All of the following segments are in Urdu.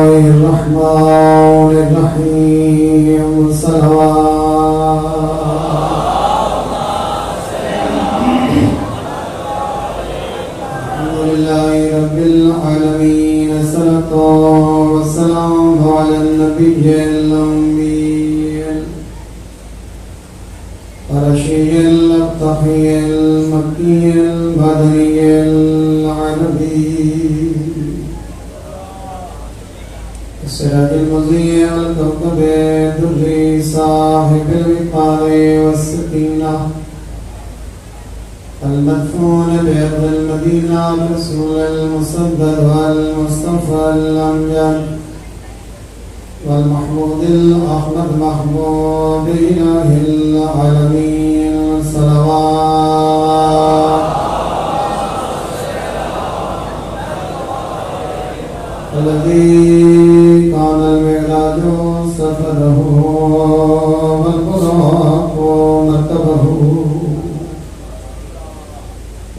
الرحمن الرحيم صلوات الحمد لله رب العالمين الصلاة والسلام على النبي الأمي الرشيد الأبطحي المكي المدني العربي السراج المضيء الكوكب الدري صاحب الوقار والسكينة المدفون بأرض المدينة الرسول المصدق والمصطفى الأمجد والمحمود الأحمد محبوب إله العالمين صلوات الذي كان المعراج سفره والبراق مركبه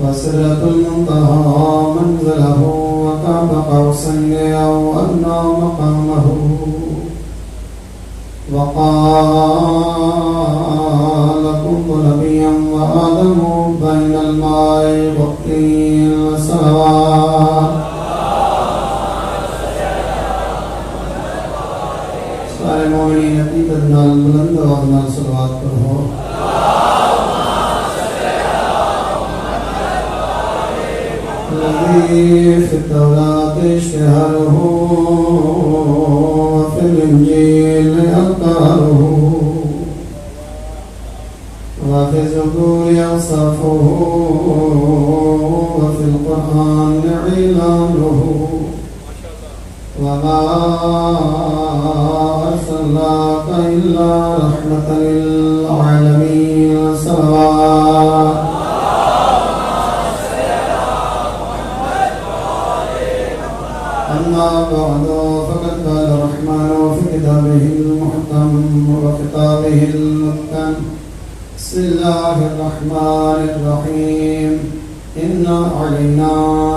وسدرة المنتهى منزله وقاب قوسين أو أدنى مقامه وقال كنت نبيا وآدم بين الماء والطين والصلوات سارے مومنین حقیقت نال بلند آواز نال صلوات پڑھو الذي في التوراة اشتهره وفي الإنجيل أذكاره وفي الزبور أوصافه وفي القرآن إعلانه وما أرسلناك إلا رحمة للعالمين صلوات أما بعد فقد قال الرحمن في كتابه المحكم وخطابه المتقن بسم الله الرحمن الرحيم إنا علينا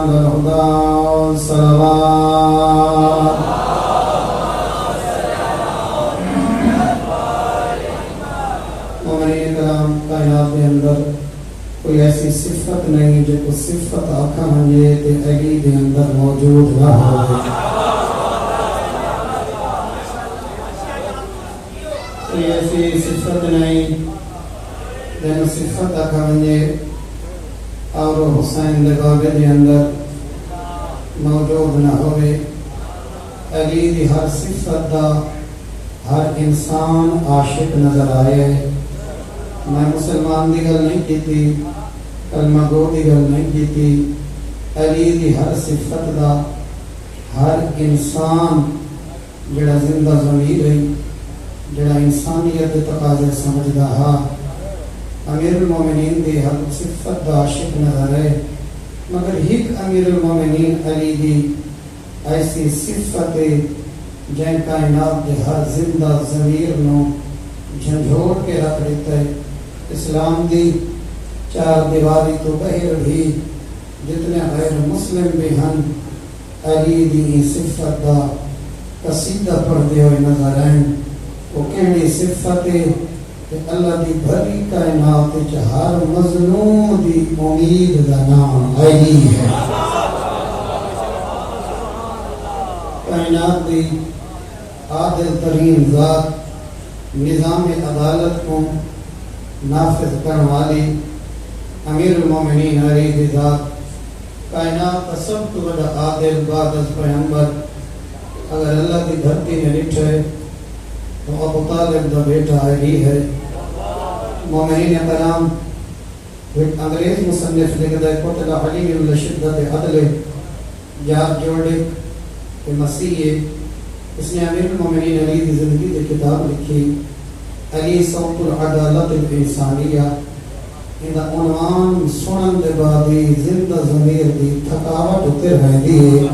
للهدى والصلوات مومنین کرام کائنات کے اندر کوئی ایسی صفت نہیں جو کو صفت آکھا ہنجے تے علی دے اندر موجود نہ ہو کوئی ایسی صفت نہیں جو صفت آکھا ہنجے اور حسین لگاوے دے اندر موجود نہ ہوئے علی دی ہر صفت دا ہر انسان عاشق نظر آئے میں مسلمان دی گل نہیں کیتی کلمہ گو دی گل نہیں کیتی علی دی ہر صفت دا ہر انسان جڑا زندہ ضمیر ہے جڑا انسانیت تقاضے سمجھدا ہا امیر المومنین دی ہر صفت دا عاشق نظر ہے مگر ایک امیر المومنین علی دی ایسی صفت جن کائنات دے ہر زندہ ضمیر نو جھنجھوڑ کے رکھ دیتا ہے اسلام دی چار دیواری تو بہر بھی جتنے غیر مسلم بھی ہن علی دی صفت دا قصیدہ پڑھتے ہوئے نظر آئیں وہ کہنی صفت ہے کہ اللہ دی بھری کائنات ہر مظلوم دی امید دا نام علی ہے کائنات دی عادل ترین ذات نظام عدالت کو نافذ کرنے والی امیر المومنین علی دی ذات کائنات کا سب تو بڑا عادل بعد از پیغمبر اگر اللہ کی دھرتی میں لکھے تو ابو طالب دا بیٹا علی ہے مومنین کرام انگریز مصنف لکھتا ہے قتل علی لشدت عدل یاد جوڑے کہ مسیح اس نے امیر المومنین علی کی زندگی کی کتاب لکھی علی صوت العدالت الانسانیہ ان عنوان سنن دے بعدی زندہ ضمیر دی تھکاوٹ اتر رہی ہے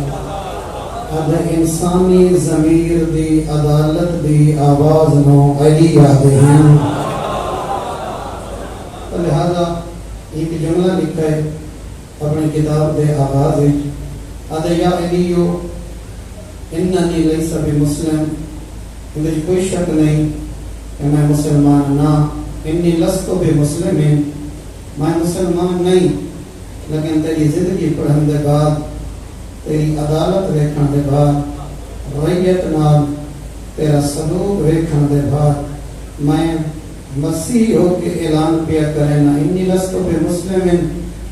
اب انسانی ضمیر دی عدالت دی آواز نو علی آدھے ہیں لہذا ایک جملہ لکھا ہے اپنی کتاب دے آغاز آدھے یا علیو اننی لیس بمسلم، مجھے کوئی شک نہیں کہ میں مسلمان نہ، انی لست بمسلم، میں مسلمان نہیں، لیکن تیری زندگی پڑھن دے بعد، تیری عدالت ویکھن دے بعد، ریت نال تیرا سلوک ویکھن دے بعد، میں مسیح ہو کے اعلان کیا کرنا، انی لست بمسلم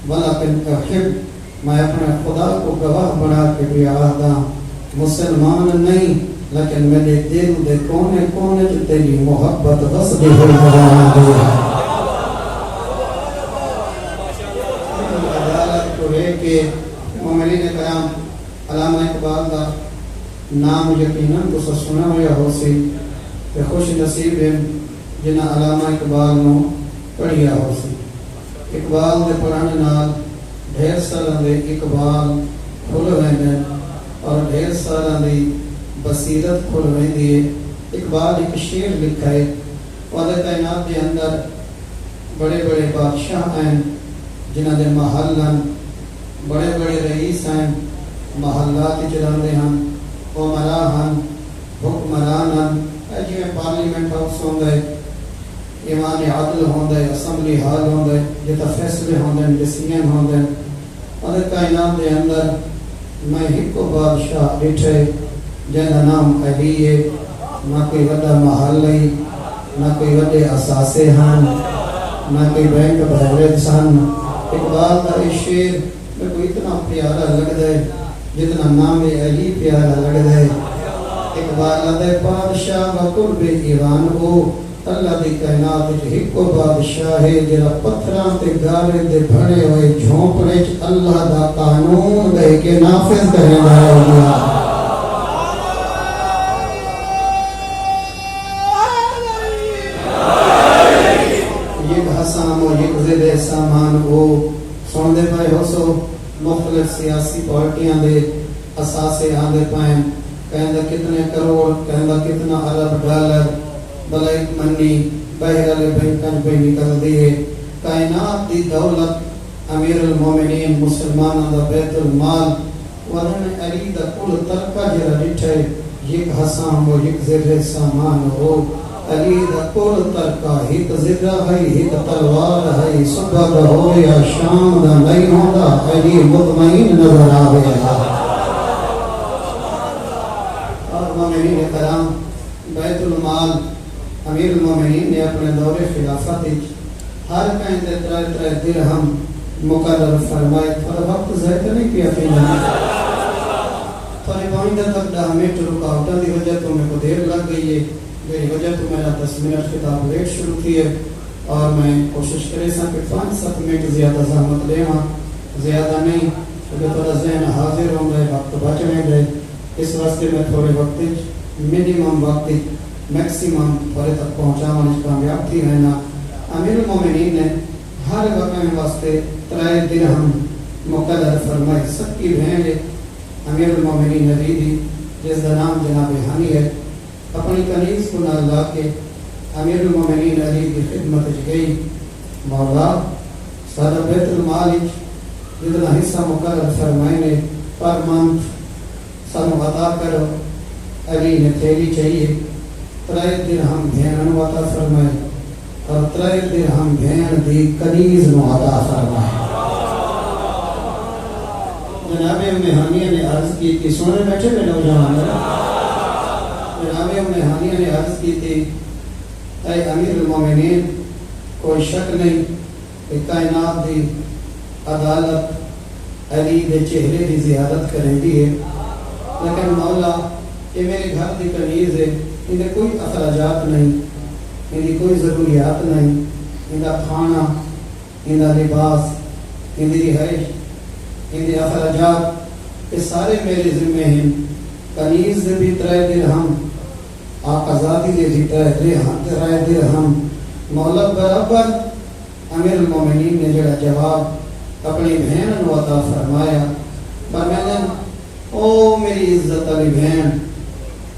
ولکن احب، میں اپنے خدا کو گواہ بنا کے بھی آہدا مسلمان نہیں، لیکن میرے دل دے کونے کونے جو تیری محبت غصبی ہوئی بنا دی ہے۔ عدالت کو لے کے مومنین کرام، علامہ اقبال دا نام یقیناً تو سنا ہوا ہو سی کہ خوش نصیب ہیں جنہاں علامہ اقبال نو پڑھیا ہو سی۔ اقبال دے پڑھانے نال ڈھیر سالاں دے اقبال کھل ویندے اور ڈھیر سالاں دی بصیرت کھل ویندی ہے۔ اقبال ایک شعر لکھا ہے، وعدہ کائنات کے اندر بڑے بڑے بادشاہ ہیں جنہاں دے محل ہیں، بڑے بڑے رئیس ہیں، محلات چلاندے ہیں، عمراء ہیں، حکمران ہیں، جی پارلیمنٹ ہاؤس ہوندے، ایوان عدل ہوندے، اسمبلی ہال ہوندے، جتا فیصلے ہوندے، ڈسیزن ہوندے۔ اور کائنات دے اندر میں ہی کو بادشاہ ڈٹھے جنہا نام علی ہے، نہ کوئی وڈا محل ہے، نہ کوئی وڈے اساسے ہیں، نہ کوئی بینک بیلنس ہیں۔ اقبال کا یہ شعر میں کوئی اتنا پیارا لگ دے جتنا نام علی پیارا لگ دے۔ اقبال دے بادشاہ و قرب ایوان او، اللہ دی کائنات ایک کو بادشاہ ہے جرا پتھراں تے گارے دے بھرے ہوئے جھونپڑے چ اللہ دا قانون دے کے نافذ کرنے والا ہوا۔ یک حسام و یک زد سامان او، سن دے پائے ہو سو مختلف سیاسی پارٹیاں دے اساسے آندے پائیں، کہندہ کتنے کروڑ، کہندہ کتنا ارب ڈالر بلائک منی بہر علی بینکن پہ نکل دیئے۔ کائنات دی دولت امیر المومنین مسلمان دا بیت المال ورن علی دا کل ترکہ جرا ڈٹھے، یک حسام و یک زر سامان ہو، علی دا کل ترکہ ہیت زرہ ہے، ہیت تلوار ہے، صبح دا ہو یا شام دا نہیں ہوندہ، علی مطمئن نظر آوے گا۔ اور مومنین کرام بیت المال امیر المومنین نے اپنے دور خلافت ہر کہیں دے ترائے درہم مقرر فرمائے، تھوڑا وقت ضائع نہیں کیا فیلن، تھوڑی پوائنٹہ تک 10 منٹ رکاوٹا دی وجہ تو میں کو دیر لگ گئی ہے، میری وجہ تو میرا 10 منٹ خطاب لیٹ شروع کی ہے، اور میں کوشش کرے سا کہ 5-7 منٹ زیادہ زحمت لے ہاں، زیادہ نہیں، کیونکہ تھوڑا ذہن حاضر ہوں گئے، وقت بچ رہے گئے، اس واسطے میں تھوڑے وقت منیمم وقت میکسیمم تھوڑے تک پہنچانا کامیاب تھی رہنا۔ امیر المومنین نے ہر وقت واسطے 3 درہم مقرر فرمائے۔ سب کی بہن امیر المومنین علی دی جس کا نام جناب ہانی ہے، اپنی کنیز کو نہ لا کے امیر المومنین علی کی خدمت گئی، مولا سارا بیت المال جتنا حصہ مقرر فرمائے نے پر منتھ سانو عطا کرو۔ علی نے تھیلی چاہیے، 3 درہم بھین عطا فرمائے اور 3 درہم بھین دی کنیز نو عطا فرمائے۔ جناب ام ہانیہ نے عرض کی تھی، سننے بیٹھے میں نوجوان، جناب ام ہانیہ نے عرض کی تھی، اے امیر المومنین کوئی شک نہیں کہ کائنات دی عدالت علی دے چہرے دی زیارت کریں دی ہے، لیکن مولا یہ میرے گھر دی کنیز ہے، انہیں کوئی اخراجات نہیں، انہیں کوئی ضروریات نہیں، انہیں کھانا، انہیں لباس، انہیں رہائش، انہیں اخراجات یہ سارے میرے ذمہ ہیں۔ کنیز دے بھی 3 درہم، آقازادی دے بھی 3 درہم، مولا برابر امیر المومنین نے جڑا جواب اپنی بہن نو عطا فرمایا، فرمایا او میری عزت علی بہن،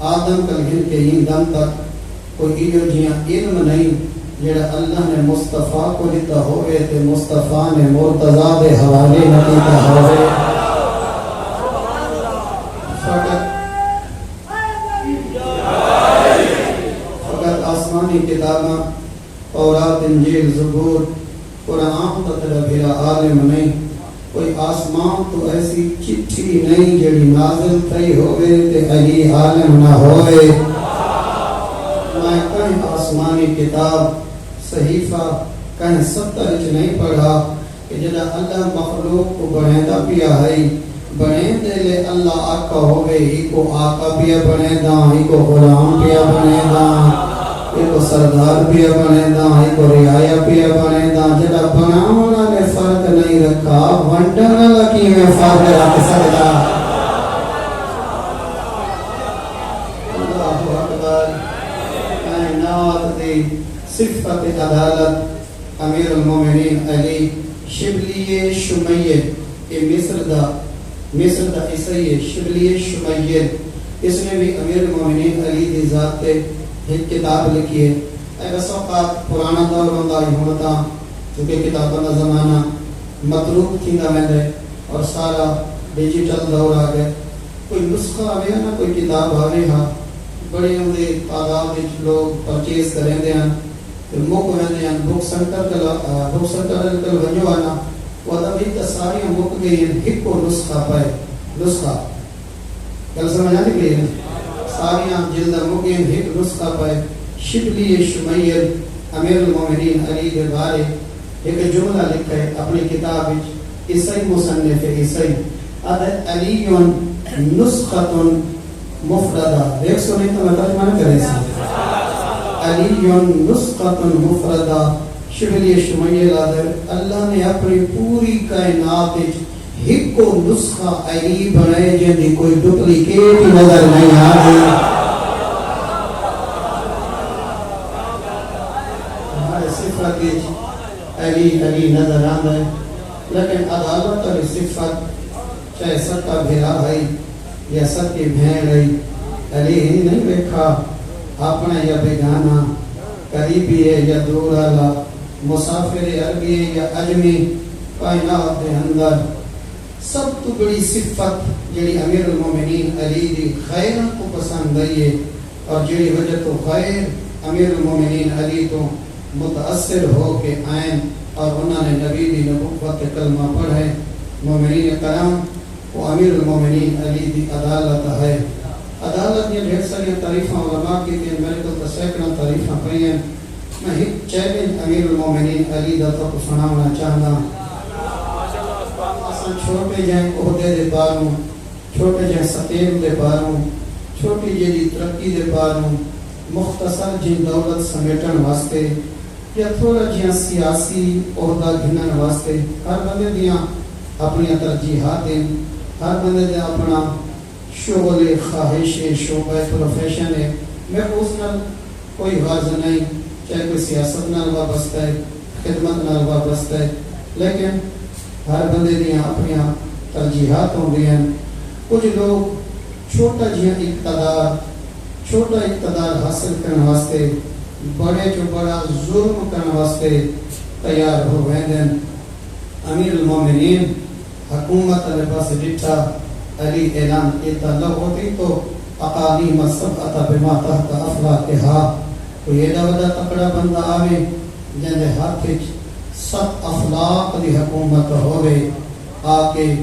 آدم کل گن کے ہی دم تک کوئی ایو جیاں علم نہیں جڑا اللہ نے مصطفیٰ کو دیتا ہوئے تے مصطفیٰ نے مرتضیٰ دے حوالے نہ دیتا ہوئے۔ آسمانی کتاباں تورات انجیل زبور قرآن کا تیرا بھیرا عالم نہیں کوئی آسمان تو ایسی چٹھی نہیں جڑی نازل تھی ہوئے تے علی عالم نہ ہوئے میں کہیں آسمانی کتاب صحیفہ کہیں ستر اچ نہیں پڑھا کہ جدا اللہ مخلوق کو بڑھیندہ پیا ہے بڑھیندے لے اللہ آقا ہوئے ہی کو آقا پیا بڑھیندہ ہی کو غلام پیا بڑھیندہ ہی کو سردار پیا بڑھیندہ ہی کو رعایا پیا بڑھیندہ جدا بناونا نے فرق نہیں رکھا ونڈنا لکی میں فرق رکھ سکتا اللہ اکبر کائنات دی صفت عدالت امیر المومنین علی شبلی شمیہ یہ مصر دا عیسائی شبلی شمیہ اس نے بھی امیر المومنین علی دی ذات تے ایک کتاب لکھی ہے اے بس اوقات پرانا دور ہوندہ ہی ہوتا چونکہ کتابوں کا زمانہ مطلوب تھیندا ویندے اور سارا ڈیجیٹل دور آ گئے کوئی نسخہ آوے نا کوئی کتاب آوے ہاں بڑے ہوندے تعداد وچ لوگ پرچیز کریندے ہیں موک ویندے ہیں بک سنٹر کل ونجو آنا وہ ادبی تا ساری موک گئی ہیں ایک کو نسخہ پائے نسخہ کل سمجھا نہیں گئی ہیں ساری جلدہ موک گئی ہیں ایک نسخہ پائے شبلی شمیل امیر المومنین علی کے بارے ایک جملہ لکھا ہے اپنی کتاب عیسائی مصنف عیسائی علی نسخۃ مفردہ دیکھ سو نہیں تو میں ترجمہ نہ کریں علی نسخۃ مفردہ شبلی شمیل اللہ نے اپنی پوری کائنات ایک کو نسخہ علی بنائے جن کوئی ڈپلیکیٹ نظر نہیں آتی علی نظر آتا ہے لیکن عدالت اور صفت چاہے سب کا بھیرا ہے یا سب کی بھین ہے علی ہی نہیں دیکھا اپنا یا بیگانا قریبی ہے یا دور والا مسافر عربی ہے یا اجمی کائنات کے اندر سب تو بڑی صفت جڑی امیر المومنین علی دی خیر کو پسند ہے اور جڑی وجہ تو خیر امیر المومنین علی تو متاثر ہو کے آئیں اور انہوں نے نبی دی نبوت کلمہ پڑھے مومنین کرام وہ امیر المومنین علی دی عدالت ہے عدالت یہ ڈھیر ساری تعریفاں علماء کی تھی میرے کو سینکڑوں تعریفاں پڑھی ہیں میں ایک چیلنج امیر المومنین علی دا تو سنانا چاہتا اساں چھوٹے جائیں عہدے دے باروں چھوٹے جائیں ستیب دے باروں چھوٹی جی ترقی دے باروں مختصر جن دولت سمیٹن واسطے یا تھوڑا جہاں سیاسی عہدہ گھنن واسطے ہر بندے دیاں اپنی ترجیحات ہیں ہر بندے دے اپنا شغل خواہش شعبہ پروفیشن ہے میں اس نال کوئی غرض نہیں چاہے کوئی سیاست نال وابستہ ہے خدمت نال وابستہ ہے لیکن ہر بندے دیاں اپنی ترجیحات ہوندی ہیں کچھ لوگ چھوٹا اقتدار حاصل کرنے واسطے بڑے جو بڑا ظلم کرنے واسطے تیار ہو گئے ہیں امیر المومنین حکومت علیہ پاس ڈٹھا علی اعلان کیتا لو ہوتی تو اقالیم سبعتا بما تحت افلاکہا کوئی ایڈا وڈا تکڑا بندہ آوے جن دے ہاتھ ست افلاق دی حکومت ہوئے آکے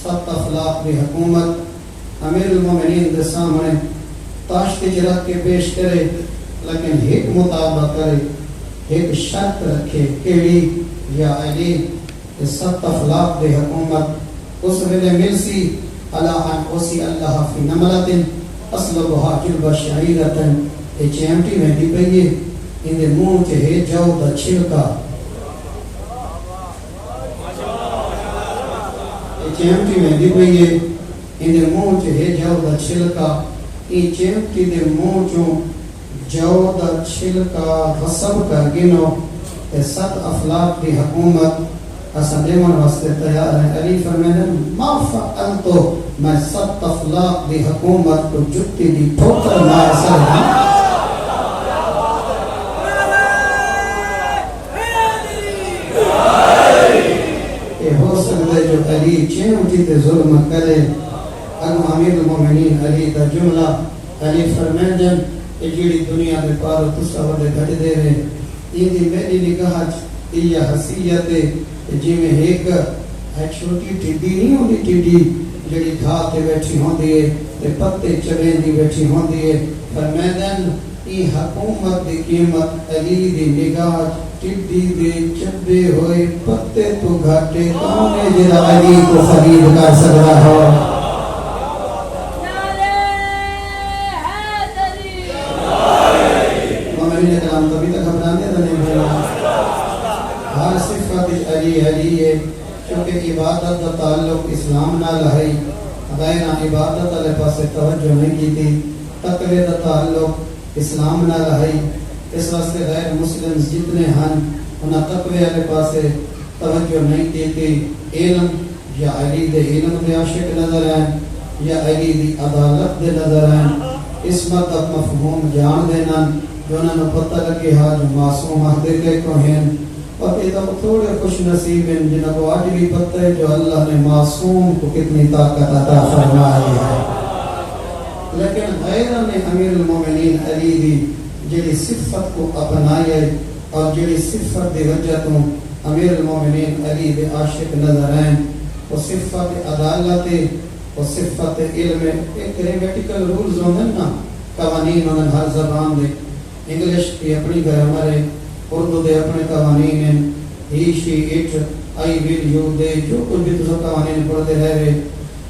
ست افلاق دی حکومت امیر المومنین دے سامنے تاشتی جرات کے پیش کرے لیکن ایک مطابقہ کرے ایک شرط رکھے کیڑی یا علی ست افلاق دے حکومت اس ویلے ملسی اللہ ان اوسی اللہ فی نملت اصلبها جلب شعیرت چیمٹی میں دی پئیے ان دے منہ کے ہے جو دا چھلکا چیمٹی میں دی پئیے ان دے منہ کے ہے جو دا چھلکا این چیمٹی دے منہ چوں جو دا چھلکا غصب کر گنو ست افلاق دی حکومت اساں دیمن واسطے تیار ہیں علی فرمانے ما فعلتو میں ست افلاق دی حکومت کو جتی دی ٹھوکر مار سکتا یہ ہو سکتا جو علی چیمٹی تے ظلم کرے اگو امیر المومنین علی دا جملہ علی فرمانے کہ جیڑی دنیا دے پارو تسا وڈے گھٹ دے رہے یہ میری نگاہ یہ حسیت جی میں ایک چھوٹی ٹڈی نہیں ہوتی ٹڈی جڑی گھا تے بیٹھی ہوندی ہے تے پتے چبین دی بیٹھی ہوندی ہے فرمائدن ای حکومت دی قیمت علی دی نگاہ ٹڈی دے چبے ہوئے پتے تو گھاٹے کون ہے جڑا علی کو خرید کر سکتا ہو مومنین کرام کبھی تک گھبرانے تو نہیں بھیڑا ہر صفت علی علی ہے کیونکہ عبادت کا تعلق اسلام نال ہے غیر عبادت والے پاسے توجہ نہیں کی تھی تقوی کا تعلق اسلام نال ہے اس واسطے غیر مسلم جتنے ہیں انہاں تقوی والے پاسے توجہ نہیں کی تھی علم یا علی دے علم دے عاشق نظر ہیں یا علی دی عدالت دے نظر ہیں عصمت کا مفہوم جان دینا جو انہوں نے پتہ لگے ہاں جو معصوم عہدے کے کو ہیں اور یہ تو تھوڑے خوش نصیب ہیں جنہوں کو آج بھی پتہ ہے جو اللہ نے معصوم کو کتنی طاقت عطا فرمائی ہے لیکن غیر نے امیر المومنین علی دی جڑی صفت کو اپنائی ہے اور جڑی صفت دی وجہ تو امیر المومنین علی دے عاشق نظر ہیں وہ صفت عدالت وہ صفت علم ایک گریمیٹیکل رولز ہوندے نا قوانین ہوندے ہر زبان دے انگلش کی اپنی گرامر ہے اردو دے اپنے قوانین ہیں ہی شی اٹ آئی ول یو دے جو کچھ بھی تو قوانین پڑھتے رہے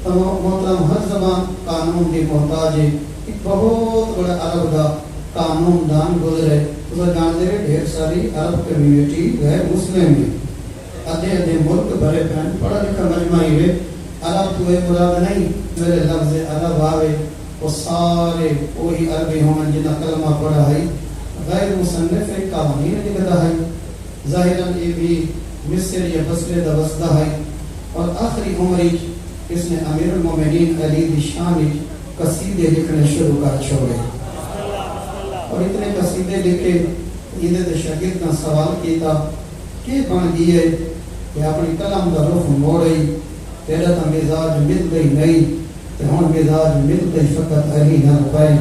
تو محترم ہر زبان قانون دی محتاج ہے ایک بہت بڑا عرب کا قانون دان گزرے تو جانتے ہیں ڈھیر ساری عرب کمیونٹی غیر مسلم ہے ادھے ملک بھرے پہن پڑھا لکھا مجمعی ہے عرب تو ایک مراد نہیں میرے لفظ عرب آوے وہ سارے وہی عربی ہوں جنہ کلمہ پڑھا ہے غیر مصنف ایک قوانین لکھتا ہے ظاہراً یہ بھی مصر یا بصرے دا وسطہ ہے اور آخری عمری اس نے امیر المومنین علی دی شان قصیدے لکھنے شروع کر چھوڑے اور اتنے قصیدے لکھے عیدت شاگرد کا سوال کیتا کہ بن گئی ہے کہ اپنی کلام دا رخ موڑی تیرا تا مزاج مل گئی نہیں تے ہون مزاج مل گئی فقط علی نہ پائے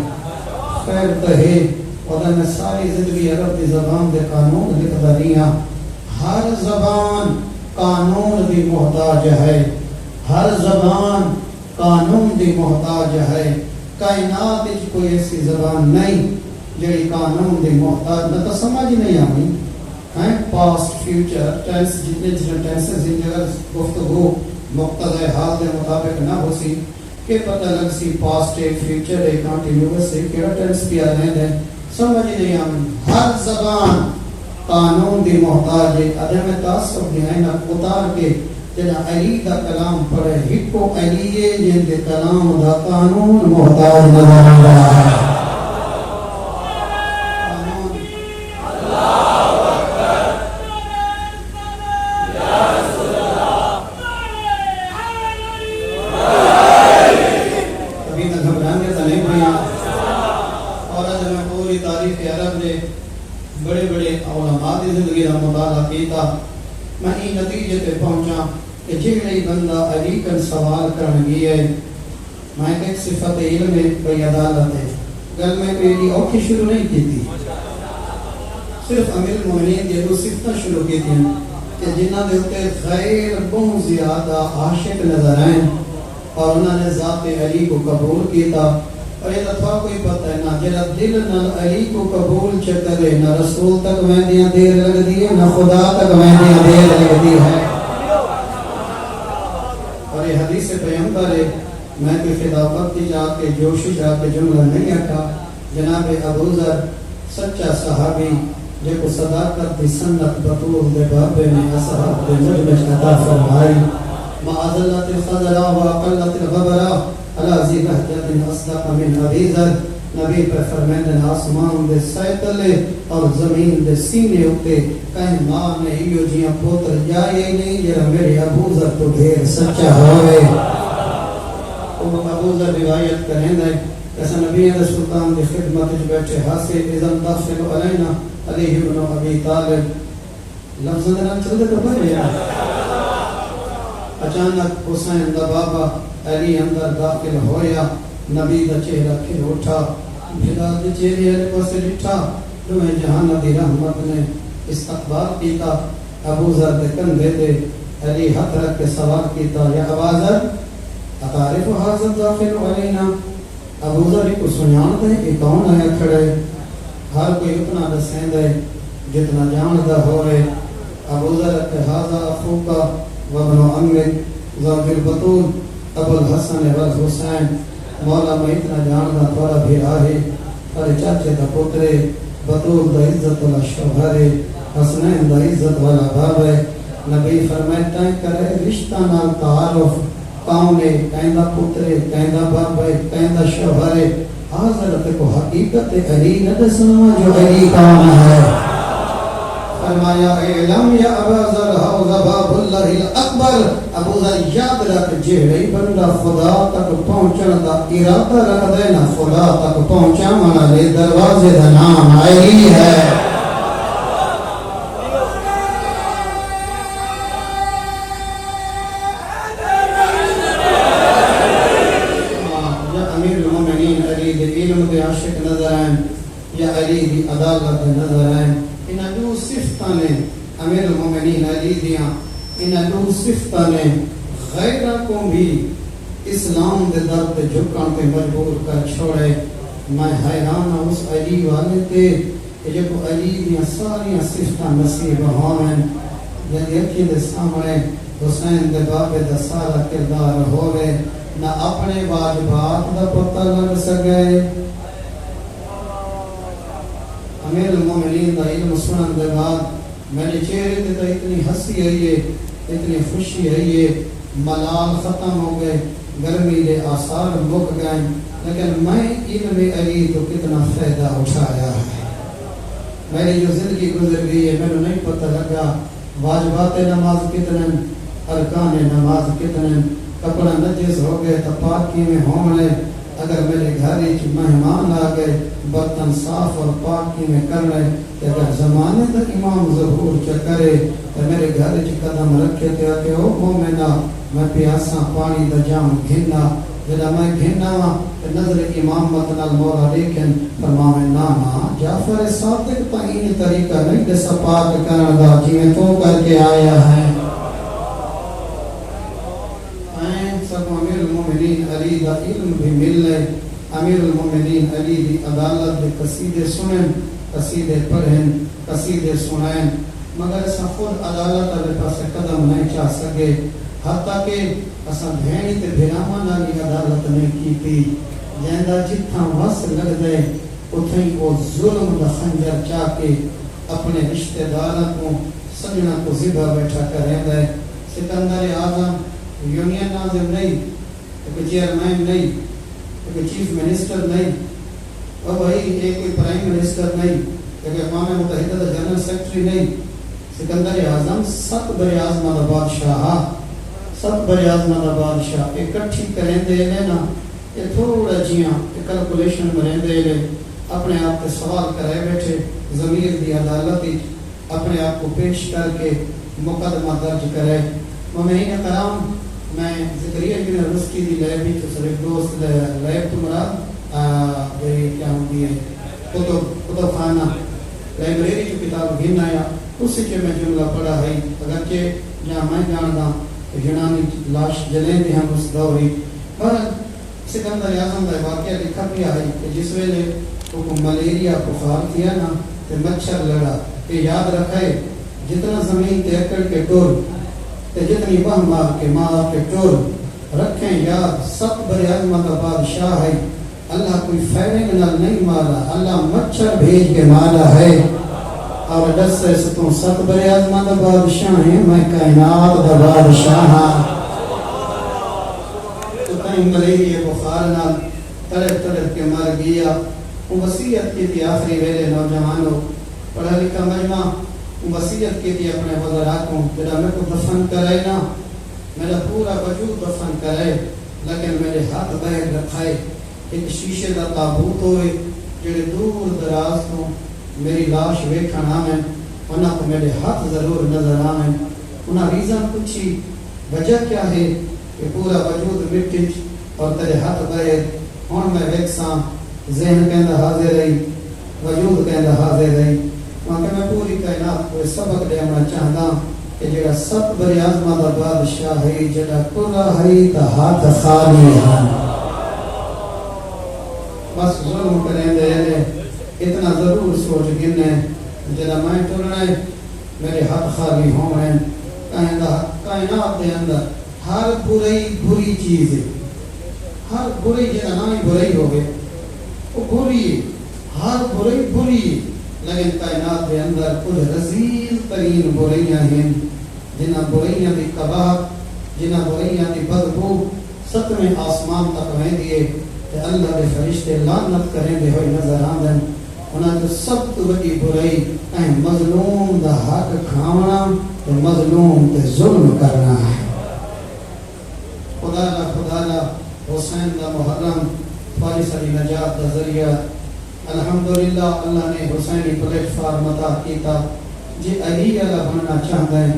خیر تہے اور میں ساری زندگی عرب دی زبان دے قانون لکھتا رہا ہر زبان قانون دی محتاج ہے ہر زبان قانون دی محتاج ہے کائنات وچ کوئی ایسی زبان نہیں جڑی قانون دی محتاج نہ تو سمجھ نہیں آئی ہیں پاسٹ فیوچر ٹینس جتنے ٹینسز ان جگہ گفتگو مقتضی حال دے مطابق نہ ہو سی کہ پتہ لگ سی پاسٹ ہے فیوچر ہے کنٹینیوس ہے کیڑا ٹینس پیا رہے ہیں سمجھ نہیں آئی ہر زبان قانون دی محتاج ہے عدم تعصب دی آئینہ اتار کے جنا علی دا کلام پڑھے ہکو علی جن دے کلام دا قانون محتاج نظر آ رہا ہے بڑے بڑے علماء دی زندگی کا مطالعہ کیتا میں این نتیجے تے پہنچا کہ جہڑی بندہ علی کن سوال کرن گئی ہے میں ایک صفت علم ہے کوئی عدالت ہے گل میں کوئی اوکھی شروع نہیں کی تھی صرف امیر المومنین دی دو صفتیں شروع کی تھی کہ جنہاں دے ہوتے غیر بہت زیادہ عاشق نظر آئیں اور انہوں نے ذات علی کو قبول کیتا اور یہ دفعہ کوئی پتہ ہے نہ جرا دل نہ علی کو قبول چکرے نہ رسول تک مہدیاں دیر لگ دی ہے نہ خدا تک مہدیاں دیر لگ دی ہے اور یہ حدیث پیغمبر ہے میں کوئی خطابت کی جا کے جوشی جا کے جملہ نہیں آتا جناب ابو ذر سچا صحابی جو کو صداقت دی سنت بطور دے بابے نے اصحاب دے مجمش عطا فرمائی معذلت الخضرہ و اقلت الغبرہ علا ذی بہجت اصدق من ابی ذر نبی پر فرمیندن آسمان دے سیتلے اور زمین دے سینے ہوتے کہیں ماں نے ہیو جیاں پوتر جائے نہیں جرہ میرے ابو ذر تو ڈھیر سچا ہوئے ابو ذر روایت کریں دے ایسا نبی سلطان دی خدمت جو بیٹھے حاصل اذن داخل علینا علیہ ابن ابی طالب لفظ اندران چلتے تو بھائی اچانک حسین دا بابا علی اندر داخل ہویا نبی دا چہرہ کھل اٹھا بھلا دے چہرے والے پاسے ڈٹھا دوویں جہان دی رحمت نے استقبال کیتا ابو ذر دے کندھے تے علی ہاتھ رکھ کے سوال کیتا یا ابا ذر اتعرف هذا الداخل علينا ابو ذر کو سنان دے کہ کون آیا کھڑے ہر کوئی اتنا دسیں دے جتنا جاندا ہوئے ابو ذر کہ هذا اخوك وابن عمك ذو البطول ابو الحسن والحسین مولا میں اتنا جاندا تھوڑا بھی آہے پر چاچے دا پوترے بطول دا عزت والا شوہر حسنین دا عزت والا باب ہے نبی فرمائے تائیں کرے رشتہ نال تعارف کاؤنے کہندہ پترے کہندہ باب ہے کہندہ شوہر حضرت کو حقیقت علی نہ دسنا جو علی کون ہے فرمایا اعلم یا ابا ذر ھذا باب اللہ الاکبر ابو ذر یاد رکھ جہڑے بندہ خدا تک پہنچن دا ارادہ رکھ دے نا خدا تک پہنچاون والے دروازے دا نام علی ہے عاشق نظر آئیں یا علی دی عدالت نظر آئیں انہاں دو صفتاں نے امیر المومنین علی دیاں انہاں دو صفتاں نے غیرہ کو بھی اسلام دے در تے جھکان تے مجبور کر چھوڑے میں حیران ہوں اس علی والے تے کہ جب علی دیاں ساری صفتاں نصیب ہوئیں یعنی اکھی دے سامنے حسین دے باب دا سارا کردار ہوئے نہ اپنے واجبات دا پتہ لگ سکے امیر المومنین دا علم سنن دے بعد میرے چہرے تے تو اتنی ہنسی آئی ہے اتنی خوشی آئی ہے ملال ختم ہو گئے گرمی دے آثار مک گئے لیکن میں علم علی تو کتنا فائدہ اٹھایا ہے میری جو زندگی گزر گئی ہے میں نہیں پتہ لگا واجبات نماز کتنے ارکان نماز کتنے کپڑا نجس ہو گئے تو پاکی میں ہونے اگر میرے گھر مہمان آ گئے برتن صاف اور پاکی میں کرنے اگر زمانے تک امام ظہور چا کرے تو میرے گھر قدم رکھے تے آتے او مومنہ میں پیاسا پانی دا جام گھننا جدا میں گھننا نظر امام متنال مولا لیکن فرماوے نانا جعفر صادق پہین طریقہ نہیں جیسا پاک کرنا جی میں تو کر کے آیا ہے امیر المومنین علی دا علم بھی مل لے امیر المومنین علی دی عدالت دے قصیدے سنیں قصیدے پڑھیں قصیدے سنائیں مگر اسا خود عدالت دے پاس قدم نہیں چاہ سکے حتیٰ کہ اسا بھینی تے بھیرامان علی عدالت نہیں کی تھی جہندہ جتھاں وس لگ دے اتھیں وہ ظلم دا خنجر چاہ کے اپنے رشتہ داروں کو سجنہ کو ذبح بیٹھا کریں دے سکندر اعظم یونین ناظم نہیں ایک چیئرمین نہیں ایک چیف منسٹر نہیں اور بھائی ایک کوئی پرائم منسٹر نہیں ایک اقوام متحدہ جنرل سیکٹری نہیں سکندر اعظم 7 بر اعظم دا بادشاہ 7 بر اعظم دا بادشاہ اکٹھی کریں دے لینا یہ تھوڑا جیاں کیلکولیشن مریں دے لے اپنے آپ کے سوال کرے بیٹھے ضمیر دی عدالت اپنے آپ کو پیش کر کے مقدمہ درج کرے مومنین کرام میں ذکریہ یونیورسٹی دی لائبریری تو صرف دوست لائب تو مراد کیا ہوتی ہے کتب خانہ لائبریری جو کتاب گھن آیا اس سے میں جملہ پڑھا ہے اگرچہ جہاں میں جانتا یونانی لاش جلیں دے ہم اس دوری پر سکندر اعظم دا واقعہ لکھا پیا ہے کہ جس ویلے کو ملیریا بخار کیا نا تو مچھر لڑا کہ یاد رکھے جتنا زمین تے اکڑ کے ٹور جتنی بہ مار کے ٹور رکھیں یاد 7 بر اعظم کا بادشاہ ہے اللہ کوئی فیرنگ نال نہیں مارا اللہ مچھر بھیج کے مارا ہے اور دس سے ستوں 7 بر اعظم کا بادشاہ ہے میں کائنات کا بادشاہ ہاں تو تائیں ملیریا بخار نال تڑپ کے مر گیا وہ وصیت کی تھی آخری ویلے نوجوانوں پڑھا لکھا مجمع وصیت کی تھی اپنے وزراء کو جدا میں کو دفن کرے نا میرا پورا وجود دفن کرے لیکن میرے ہاتھ بہر رکھائے ایک شیشے دا تابوت ہوئے جڑے دور دراز کو میری لاش ویکھن آمیں انہاں کو میرے ہاتھ ضرور نظر آمیں انہاں ریزن پوچھی وجہ کیا ہے کہ پورا وجود مٹی اور تیرے ہاتھ بہر ہون میں ویکساں ذہن کہندا حاضر رہی، وجود کہندا حاضر رہی۔ وہاں کہ میں پوری کائنات کو سبق دینا چاہتا کہ جڑا سب بر اعظم دا بادشاہ ہے، جڑا کلا ہے تا ہاتھ خالی ہے۔ بس ظلم کریں دے اتنا ضرور سوچ گنے جڑا میں ٹرنا ہے میرے ہاتھ خالی ہونے۔ کائنات دے اندر ہر بری چیز ہے، ہر بری جڑا نہ بری ہوگی وہ بری ہے، ہر بری ہے، لیکن کائنات دے اندر کچھ رذیل ترین برائیاں ہیں، جنہ برائیاں دی قباحت، جنہ برائیاں دی بدبو ستویں آسمان تک وہیں دیے کہ اللہ دے فرشتے لعنت کریں دے ہوئے نظر آندن۔ انہاں جو سب تو بڑی برائی اے مظلوم دا حق کھاونا تے مظلوم تے ظلم کرنا ہے۔ خدا لا حسین دا محرم فاری ساری نجات دا ذریعہ الحمدللہ اللہ نے حسینی پلیٹ فارم عطا کیتا۔ جی علی اللہ بننا چاہتا ہے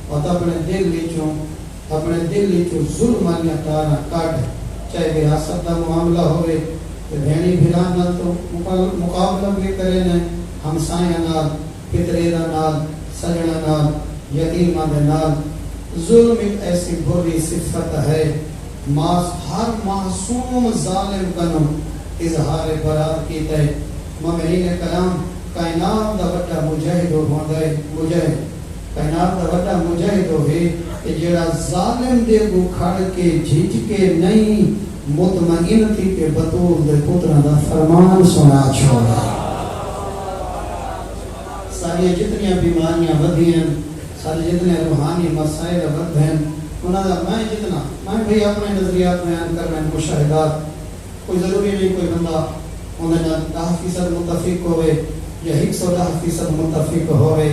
اور اپنے دل وچوں ظلم والیاں تاراں کڈ، چاہے وراثت دا معاملہ ہوئے تے بھینی بھران نال تو مقابلہ بھی کرے نے، ہمسایاں نال، پتریاں نال، سجنا نال، یتیماں دے نال۔ ظلم ایک ایسی بری صفت ہے، ہر معصوم ظالم کنوں اظہار برات کیتا ہے۔ مومنین کرام کائنات دا بڑا مجاہد ہوندا ہے، کائنات دا بڑا مجاہد ہوئے کہ جڑا ظالم دے کو کھڑ کے جھج کے نہیں مطمئن تھی کہ بطول دے پترہ دا فرمان سنا چھوڑا۔ ساری جتنی بیماریاں ودھیں، ساری جتنے روحانی مسائل ودھیں، انہاں دا میں بھی اپنے نظریات بیان کر رہے ہیں، مشاہدات۔ کوئی ضروری نہیں کوئی بندہ انہیں 10% متفق ہوئے یا 110% متفق ہوئے۔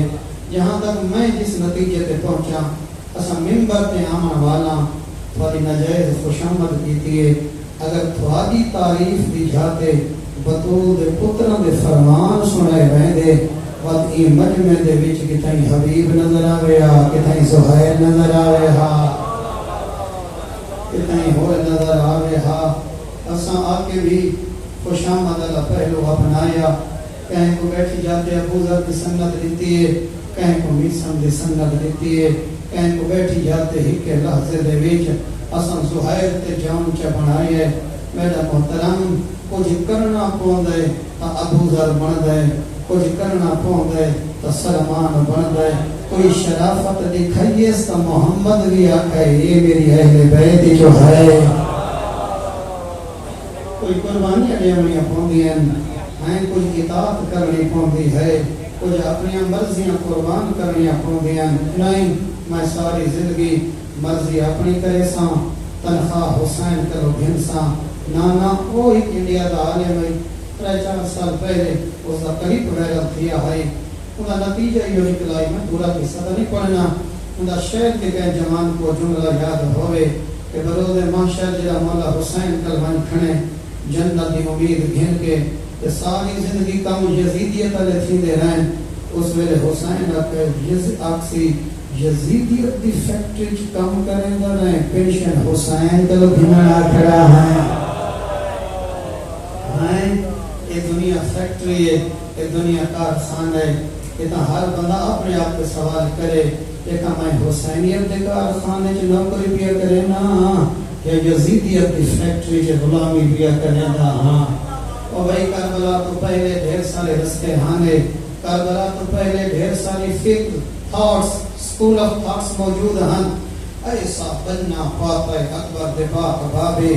جہاں تک میں جس نتیجے تے پہنچا، اسا ممبر تے آمن والا تھوڑی نجائز خوشامد کیتی ہے۔ اگر تھوڑی تعریف دی جاتے بطول دے پتروں دے فرمان سنائے بہندے وقت ای مجمع دے وچ کتائی حبیب نظر آوے ہا، کتائی زہیر نظر آوے ہا، کتائی ہوئے نظر آوے ہا۔ اساں آکے بھی خوشامد اللہ پہلو اپنایا۔ کہیں کو بیٹھی جاتے ابو ذر کی سنت لیتی ہے، کہیں کو میسم دی سنت لیتی ہے، کہیں کو بیٹھی جاتے ہی کے لحظے دے ویچ اساں زہیر تے جان چا بنائے۔ میرا محترم کچھ کرنا پوند ہے تا ابو ذر بن دے، کچھ کرنا پوند ہے تا سلمان بن دے۔ کوئی شرافت دکھائیے تا محمد بھی آکھے یہ میری اہل بیت جو ہے۔ کوئی قربانیاں دیونیاں پوندی ہیں، کچھ اطاعت کرنی پوندی ہے، کچھ اپنی مرضیاں قربان کرنی پوندی ہیں۔ نہیں، میں ساری زندگی مرضی اپنی کرے ساں، تنخواہ حسین کرو گھن ساں۔ نانا وہ ایک انڈیا دا عالم ہے، 3-4 سال پہلے اس کا قریب وائرل تھیا ہے۔ ان کا نتیجہ یہ نکلا ہے، میں پورا قصہ نہیں پڑھنا۔ ان کا شہر کے کہیں جوان کو جملہ یاد ہوئے کہ بروز محشر جڑا مولا حسین کلمن کھنے جنت دی امید گھن کے کہ ساری زندگی کم یزیدیت علیہ تھی دے رہے ہیں۔ اس ویلے حسین آکسی یزیدیت دی فیکٹری کم کریں گا رہے، پینشن حسین کا لوگ بھینا کھڑا ہے۔ یہ دنیا فیکٹری ہے، یہ دنیا کارخان ہے۔ اتنا ہر بندہ اپنے آپ کو سوال کرے کہ میں حسینیت دے کارخانے چ نوکری پیا کرے نا کہ یزیدیت دی فیکٹری چ غلامی پیا کرے نا۔ ہاں اور بھائی کربلا تو پہلے ڈھیر سارے رستے ہانے، کربلا تو پہلے ڈھیر ساری فکر تھاٹس، سکول آف تھاٹس موجود ہیں۔ ایسا بننا پاتا اکبر دے پاک بابے،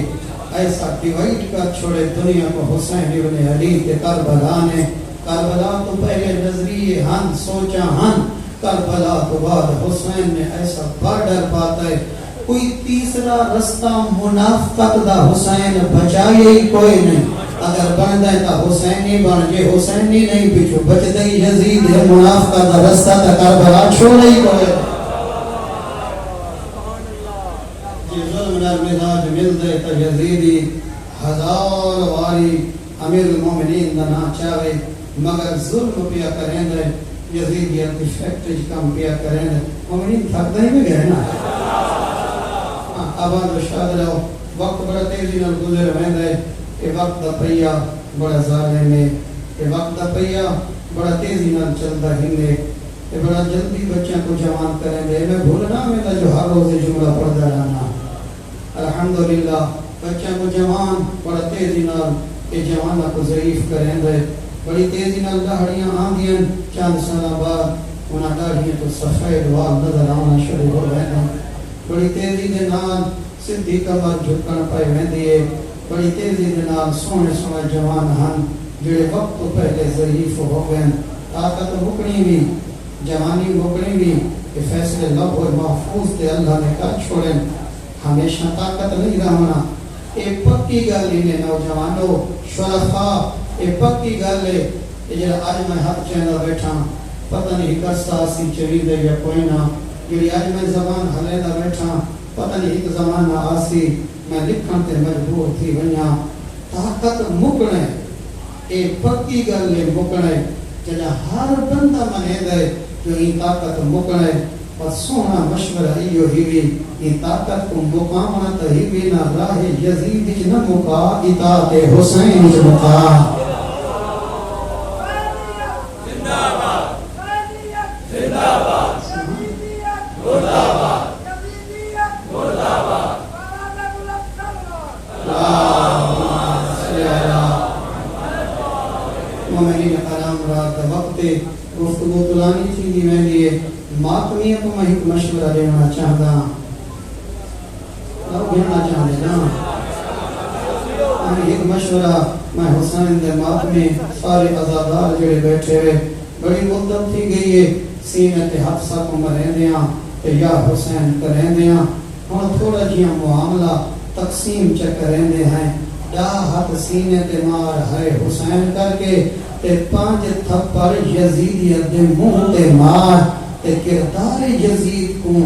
ایسا ڈیوائیڈ کر چھوڑے دنیا کو حسین ابن علی کے کربلا نے۔ کربلا تو پہلے نظریے ہن، سوچا ہن، کربلا تو بعد حسین نے ایسا بارڈر پاتا ہے۔ کوئی تیسرا رستہ منافقت دا حسین بچائے ہی کوئی نہیں۔ اگر بن دے تا حسینی بن، جے حسینی نہیں پیچھو بچ دے یزید ہے منافقت دا رستہ تا کربلا چھوڑے ہی کوئی۔ جے ظلم نر مزاج مل دے تا یزیدی 1000 واری امیر المومنین دا نا چاہے، مگر ظلم پیا کریں دے یزیدیت کی فیکٹری کم پیا کریں دے مومنین تھک دے بھی گئے نا۔ آباد و شاد رہو، وقت بڑا تیزی نال گزر رہے دے کہ وقت دا پیا بڑا ظالم ہے، کہ وقت دا پہیا بڑا تیزی نال چلتا ہندے، کہ بڑا جلدی بچوں کو جوان کریں دے۔ میں بھولنا میں جو ہر روز جملہ پڑھتا رہنا، الحمدللہ بچوں کو جوان بڑا تیزی نال کہ جوانہ کو ضعیف کریں دے، بڑی تیزی نال دہڑیاں آندیاں، چند سالہ بعد انہاں دہڑیاں تو سفید وال نظر آنا شروع ہو گئے ہیں، بڑی تیزی دے نال سدھی کمر جھکن پائی ویندی ہے، بڑی تیزی دے نال سونے سونے جوان ہن جڑے وقت تو پہلے ضعیف ہو گئے، طاقت مکنی بھی جوانی مکنی بھی کہ فیصلے لب و محفوظ تے اللہ نے کر چھوڑیں، ہمیشہ طاقت نہیں رہنا۔ اے پکی گل انہیں نوجوانوں شرفا، اے پکی گل ہے کہ جڑا آج میں ہاتھ چینہ بیٹھا پتہ نہیں کرسا سی چوید ہے یا کوئی نہ، جڑی آج میں زبان ہلیدہ بیٹھا پتہ نہیں ایک زمانہ آسی میں لکھن تے مجبور تھی ونیا، طاقت مکنے اے پکی گل ہے مکنے، جڑا ہر بندہ منے دے جو این طاقت مکنے، اور سونا مشورہ ایو ہی بھی این طاقت کو مقامنا تہیوی نہ راہ یزید اچ نہ مقا اطاعت حسین اچ مقا۔ مومنین کرام رات وقت گفتگو طولانی تھی دی میں لیے ماتمیہ کو میں ایک مشورہ دینا چاہتا دینا چاہتے نا ایک مشورہ میں حسین دے ماتمی سارے عزادار جڑے بیٹھے ہوئے بڑی مدت تھی گئی ہے سینے تے حفصہ کو مرین دیاں کہ یا حسین کرین دیاں ہم تھوڑا جیاں معاملہ تقسیم چکرین دے ہیں ڈا ہاتھ سینے تے مار ہے حسین کر کے تے پانچ تھپڑ یزیدیت دے منہ تے مار تے کردار یزید کو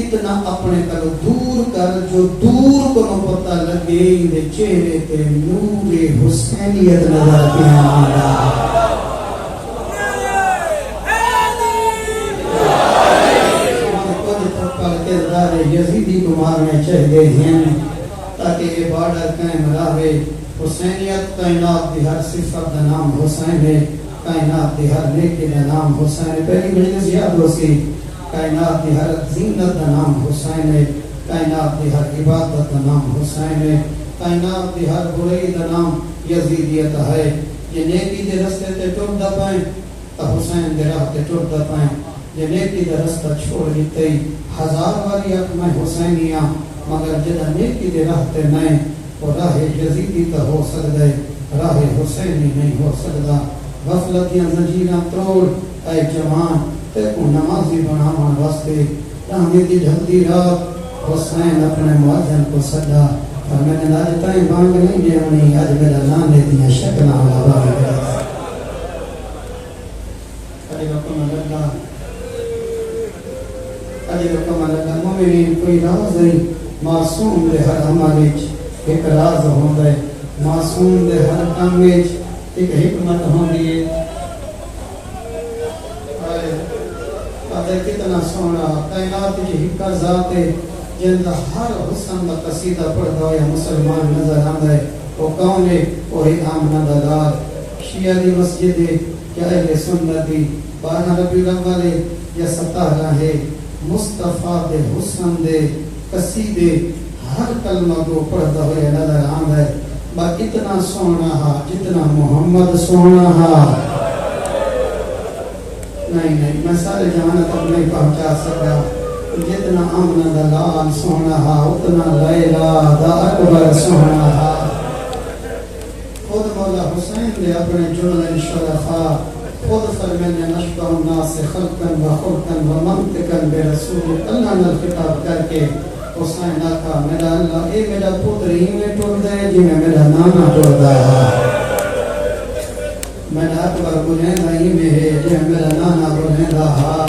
اتنا اپنے تک دور کر جو دور کو نہ پتہ لگے دے چہرے تے نور حسینیت نظر کے آنا۔ یزیدی کو مارنے چاہیے ہیں تاکہ یہ بارڈر قائم رہے۔ حسینیت کائنات دی ہر صفت دا نام حسین ہے، کائنات دی ہر نیکی دا نام حسین ہے۔ پہلی مجلس یاد ہو سی کائنات دی ہر زینت دا نام حسین ہے، کائنات دی ہر عبادت دا نام حسین ہے، کائنات دی ہر برائی دا نام یزیدیت ہے۔ یہ نیکی دے رستے تے ٹر دا پائیں تو حسین دے راہ تے ٹر دا پائیں، یہ نیکی دے رستہ چھوڑ دیتے ہزار والی اک میں حسینیاں مگر جدہ نیکی دے راہ تے نہیں وہ راہ یزیدی تا ہو سکتا ہے، راہ حسینی نہیں ہو سکتا۔ غفلتیاں زنجیراں توڑ اے جوان تے کو نمازی بناون واسطے رہنے دی جھلدی رات حسین اپنے مؤذن کو صدا اور میں نے آج تائیں بانگ نہیں دیونی آج میرا لانے دیا شکنا ہوا ہے۔ اجر کمال اللہ مومنین کوئی راز نہیں معصوم دے ہر عملیچ ایک راز ہوندہ ہے، معصوم دے ہر کامویچ ایک حکمت ہوندی ہے۔ پتہ کتنا سونا کائنات کی حکا ذات ہے جندہ ہر حسن دا قصیدہ پڑھتا ہویا مسلمان نظر آندہ ہے۔ وہ کون ہے؟ وہی آمنہ دلال شیعہ دی مسجد ہے کیا اہل سنت دی 12 ربیع الاول ہے یا 17 ہے۔ مصطفیٰ دے حسن دے قصیدے ہر کلمہ کو پڑھتا ہوئے نظر آمد ہے۔ با اتنا سونا ہا جتنا محمد سونا ہا نہیں میں سارے جہاں تک نہیں پہنچا سکا، جتنا آمنہ دلال سونا ہا اتنا لیلہ دا اکبر سونا ہا۔ خود مولا حسین دے اپنے جملہ شرفا خود فرمینے نشبہ الناس خلقاً و خلقاً و منطقاً برسول اللہ نے خطاب کر کے حسین آقا میرا اللہ اے میرا پتر ہی میں ٹوڑ دے جی میں میرا نانا ٹوڑ دا میرا اکبر گنیدہ ہی میں ہے جی میرا نانا گنیدہ ہا۔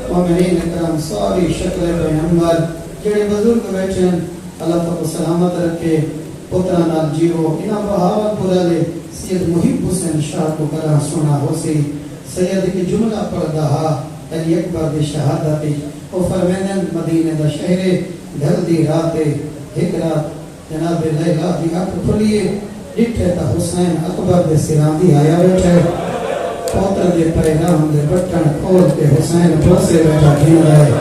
مومنین اکرام ساری شکل پیغمبر جڑے بزرگ بیٹھیں اللہ تعالی سلامت رکھے پترہ نال جیو انہاں بہاوت پورا لے سید محب حسین شاہ کو کرا سنا ہو سی سید کی جملہ پڑھ دہا علی اکبر دی شہادتی او فرمینن مدینہ دا شہر ڈھل دی رات ایک رات جناب لیلہ دی اکھ کھلیے جتھے تا حسین اکبر دے سران دی آیا بیٹھے پوتر دے پیغام دے بٹن کھول کے حسین پھوسے بیٹھا گھن رہے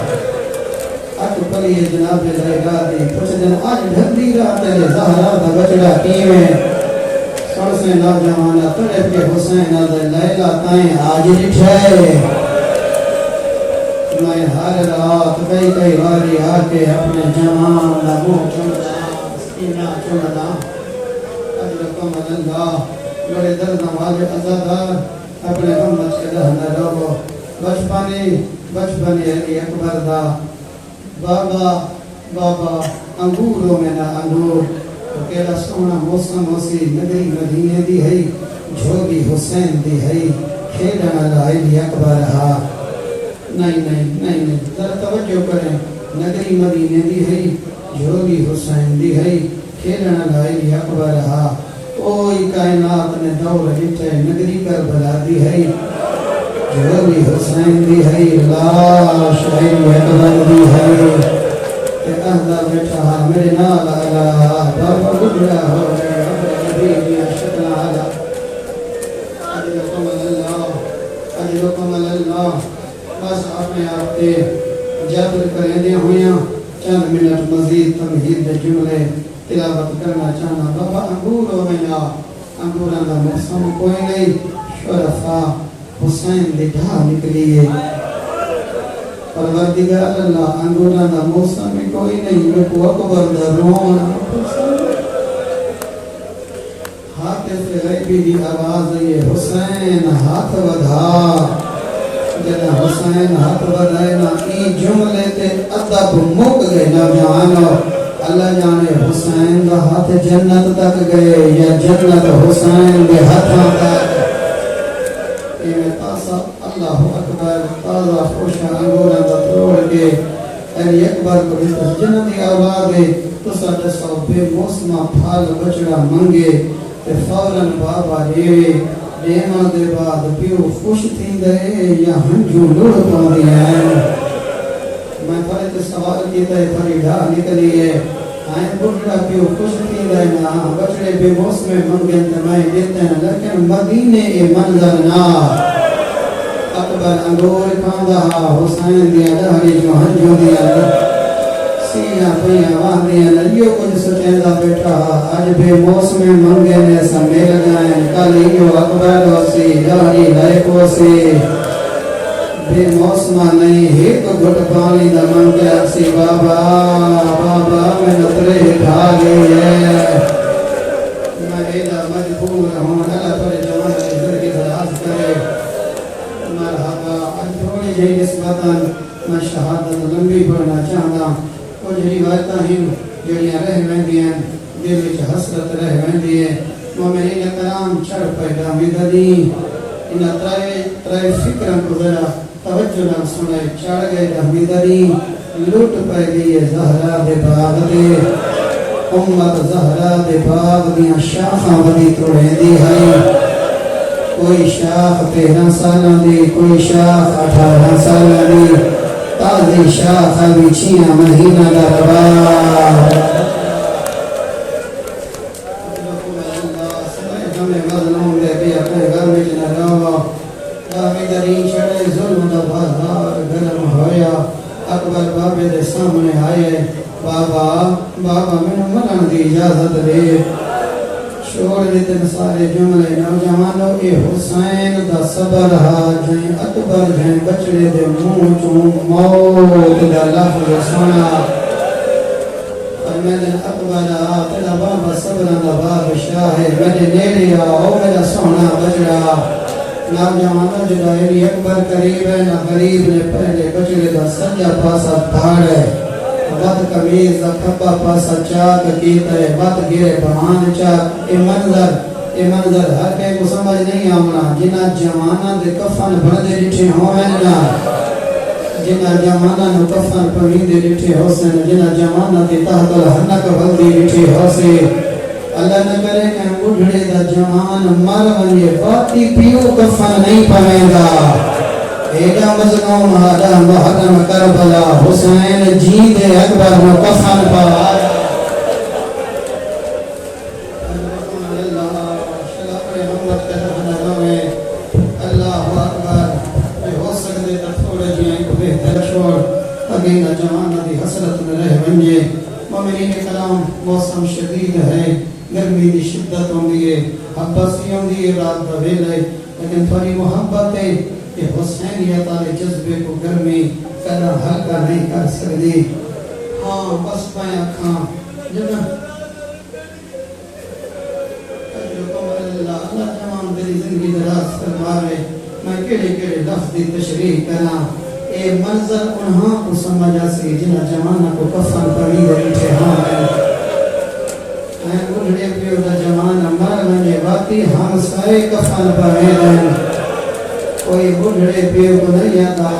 اک پلی جناب لیلا دی پوچھ جن آج ڈھندی رات لے زہرا دا بچڑا کیویں سن سے نوجوانا تڑے کے حسین دے لیلا تائیں آج ڈٹھے میں ہر رات کئی واری آکے اپنے جوان دا منہ چمدا سینہ چمدا اجرکم اللہ بڑے درد نواز عزادار اپنے امت کے رہنا رہو بچپنے علی اکبر دا بابا انگوروں میں نہ انگور کیڑا سونا موسم ہوسی نگری مدینے دی ہے جھوگی حسین دی ہے کھیلنا علی اکبر ہا نہیں ذرا توجہ کریں نگری مدینے دی ہے جھوگی حسین دی ہے کھیلنا علی اکبر ہا کوئی کائنات نے دور جتے نگری کربلا دی ہے جھوگی حسین دی ہے لاش علی اکبر دی ہے کہ اہدہ بیٹھا میرے نال آلا بابا گجرا ہو گئے اپنے نبی دیا شکل آلا اجلکم اللہ بس اپنے آپ کے جبر کریں دے ہویاں چند منٹ مزید تمہید دے جملے تلاوت کرنا چاہنا بابا انگوروں میں نا انگوراں دا موسم کوئی نہیں شرفا حسین دے ڈھا نکلیے پروردگار اللہ انگوراں دا موسم کوئی نہیں لکو اکبر دا رون حاطف غیبی دی آواز یہ حسین ہاتھ ودھا جنہ حسین ہاتھ ودھائے نا ای جملے تے ادب مک گئے نوجوانو اللہ جانے حسین دا ہاتھ جنت تک گئے یا جنت حسین دے ہاتھاں تک ایویں تاسا اللہ اکبر تازہ خوشا انگوراں دا توڑ کے علی اکبر کو اس جنتی آواز ہے تسا دسو بے موسمہ پھال بچڑا منگے تے فوراً بابا دیوے دیما دے بعد پیو خوش تھی دے یا ہنجو لڑ پاندی ہے میں تھوڑے تے سوال کیتا ہے تھوڑی ڈھا نکلی ہے آئیں بڑھڑا پیو خوش تھی دے نا بچڑے بے موسم منگیں تے میں دیتے ہیں لیکن مدینے اے منظر نا اکبر انگور کھاندا حسین دیا ڈہری جو ہنجو دیا سیاں پہیاں واندیاں للیو کچھ سچیندہ بیٹھا آج بے موسم منگے نے سمیل گائیں کالیو اکبر ہوسی ڈہری لائے کوسی بے موسمہ نہیں ایک گھٹ پانی دا منگے اکسی بابا میں نترے کھا گئی ہے میں ایدہ مجبور ہوں اللہ تھوڑے جوان کے ذر کی دراز کرے مرحبا آج تھوڑی جہی نسبتاً میں شہادت لمبی پڑھنا چاہتا کچھ روایتاں ہیں جڑیاں رہ ویندی ہیں دل وچ حسرت رہ ویندی ہے مومنین کرام چڑھ پیدا مددی ان ترائے فکراں کو ذرا توجہ نال سنے چڑھ گئے مددی لٹ پے گئی زہرا دے باغ دے امت زہرا دے باغ دیاں شاخاں ودی توڑیندی ہے کوئی شاخ 13 سالاں دی کوئی شاخ 18 سالاں دی تازی شاخ بچیاں مہینہ دا ربا ہمیں مظلوم لے بھی اپنے گھر میں جنہ رہا دامی درین چڑے ظلم دا بازار گرم ہویا اکبر بابے دے سامنے آئے بابا میں منن دی اجازت دے چھوڑ دیتے سارے جملے نوجوانوں اے حسین دا صبر ہا جائیں اکبر جائیں بچڑے دے منہ چون موت دا لفظ سنا فرمیدن اکبر آ تیرا بابا صبران دا بادشاہ ہے میرے نیڑے آؤ میرا سونا بچڑا نوجوانوں جدا علی اکبر قریب ہے نہ غریب نے پہلے بچڑے دا سجا پاسا پھاڑ ہے بات کمیز دا کھپا پاسا چاک کیتا ہے بات گرے بہان چاک اے منظر ہر کہیں کو سمجھ نہیں آمنا جنہ جوانہ دے کفن بردے ڈٹھے ہوئے نا جنہ جوانہ نو کفن پہیندے ڈٹھے حسین جنہ جوانہ دے تحت الحنک بلدی ڈٹھے حسین اللہ نہ کرے کہ بڑھڑے دا جوان مر ونجے باتی پیو کفن نہیں پہیندہ ایڈا مظلوم آدھا محرم کربلا حسین جیند اکبر و کفن پا آیا مومنین کرام موسم شدید ہے گرمی کی شدت ہوندی ہے حبسی ہوندی ہے رات کا ویلا ہے لیکن تھوڑی محبت ہے کہ حسینیت والے جذبے کو گرمی کرنا ہلکا نہیں کر سکتی ہاں بس پائیں اکھاں جنت اللہ تمام تیری زندگی دراز فرماوے میں کیڑے کیڑے لفظ دی تشریح کرنا اے منظر انہاں کو سمجھا سی جنہ جمانہ کو کفن پڑی بیٹھے ہاں میں بڑھڑے پیو دا جمانہ مر ونجے باتی ہم سائے کفن پڑے دیں کوئی بڑھڑے پیو کو نہیں آتا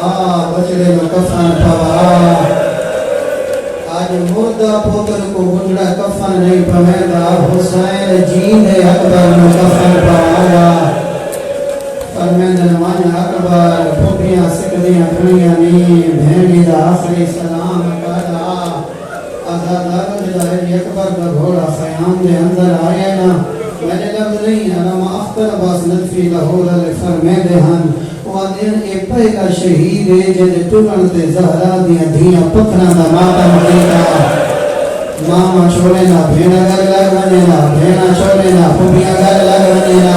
بچڑے میں کفن پڑا آج مردہ پوتر کو بڑھڑا کفن نہیں پڑا حسین جین اکبر میں کفن پڑا فرمین نمان اکبر پھوپیاں سکدیاں کھڑیاں نہیں بہنی دا آخری سلام کہا آزادار جدا ہے اکبر کا گھوڑا خیام دے اندر آئے نا میرے لفظ نہیں علامہ اختر عباس ندفی لاہور علی فرمین دے ہن وادین اے پہلا شہید ہے جدے ٹرن تے زہرا دیاں دھیاں پتھراں دا ماتم دیتا ماما چھوڑے نا بھینا گھر لگ ونے نا بھینا چھوڑے نا پھوپیاں گھر لگ ونے نا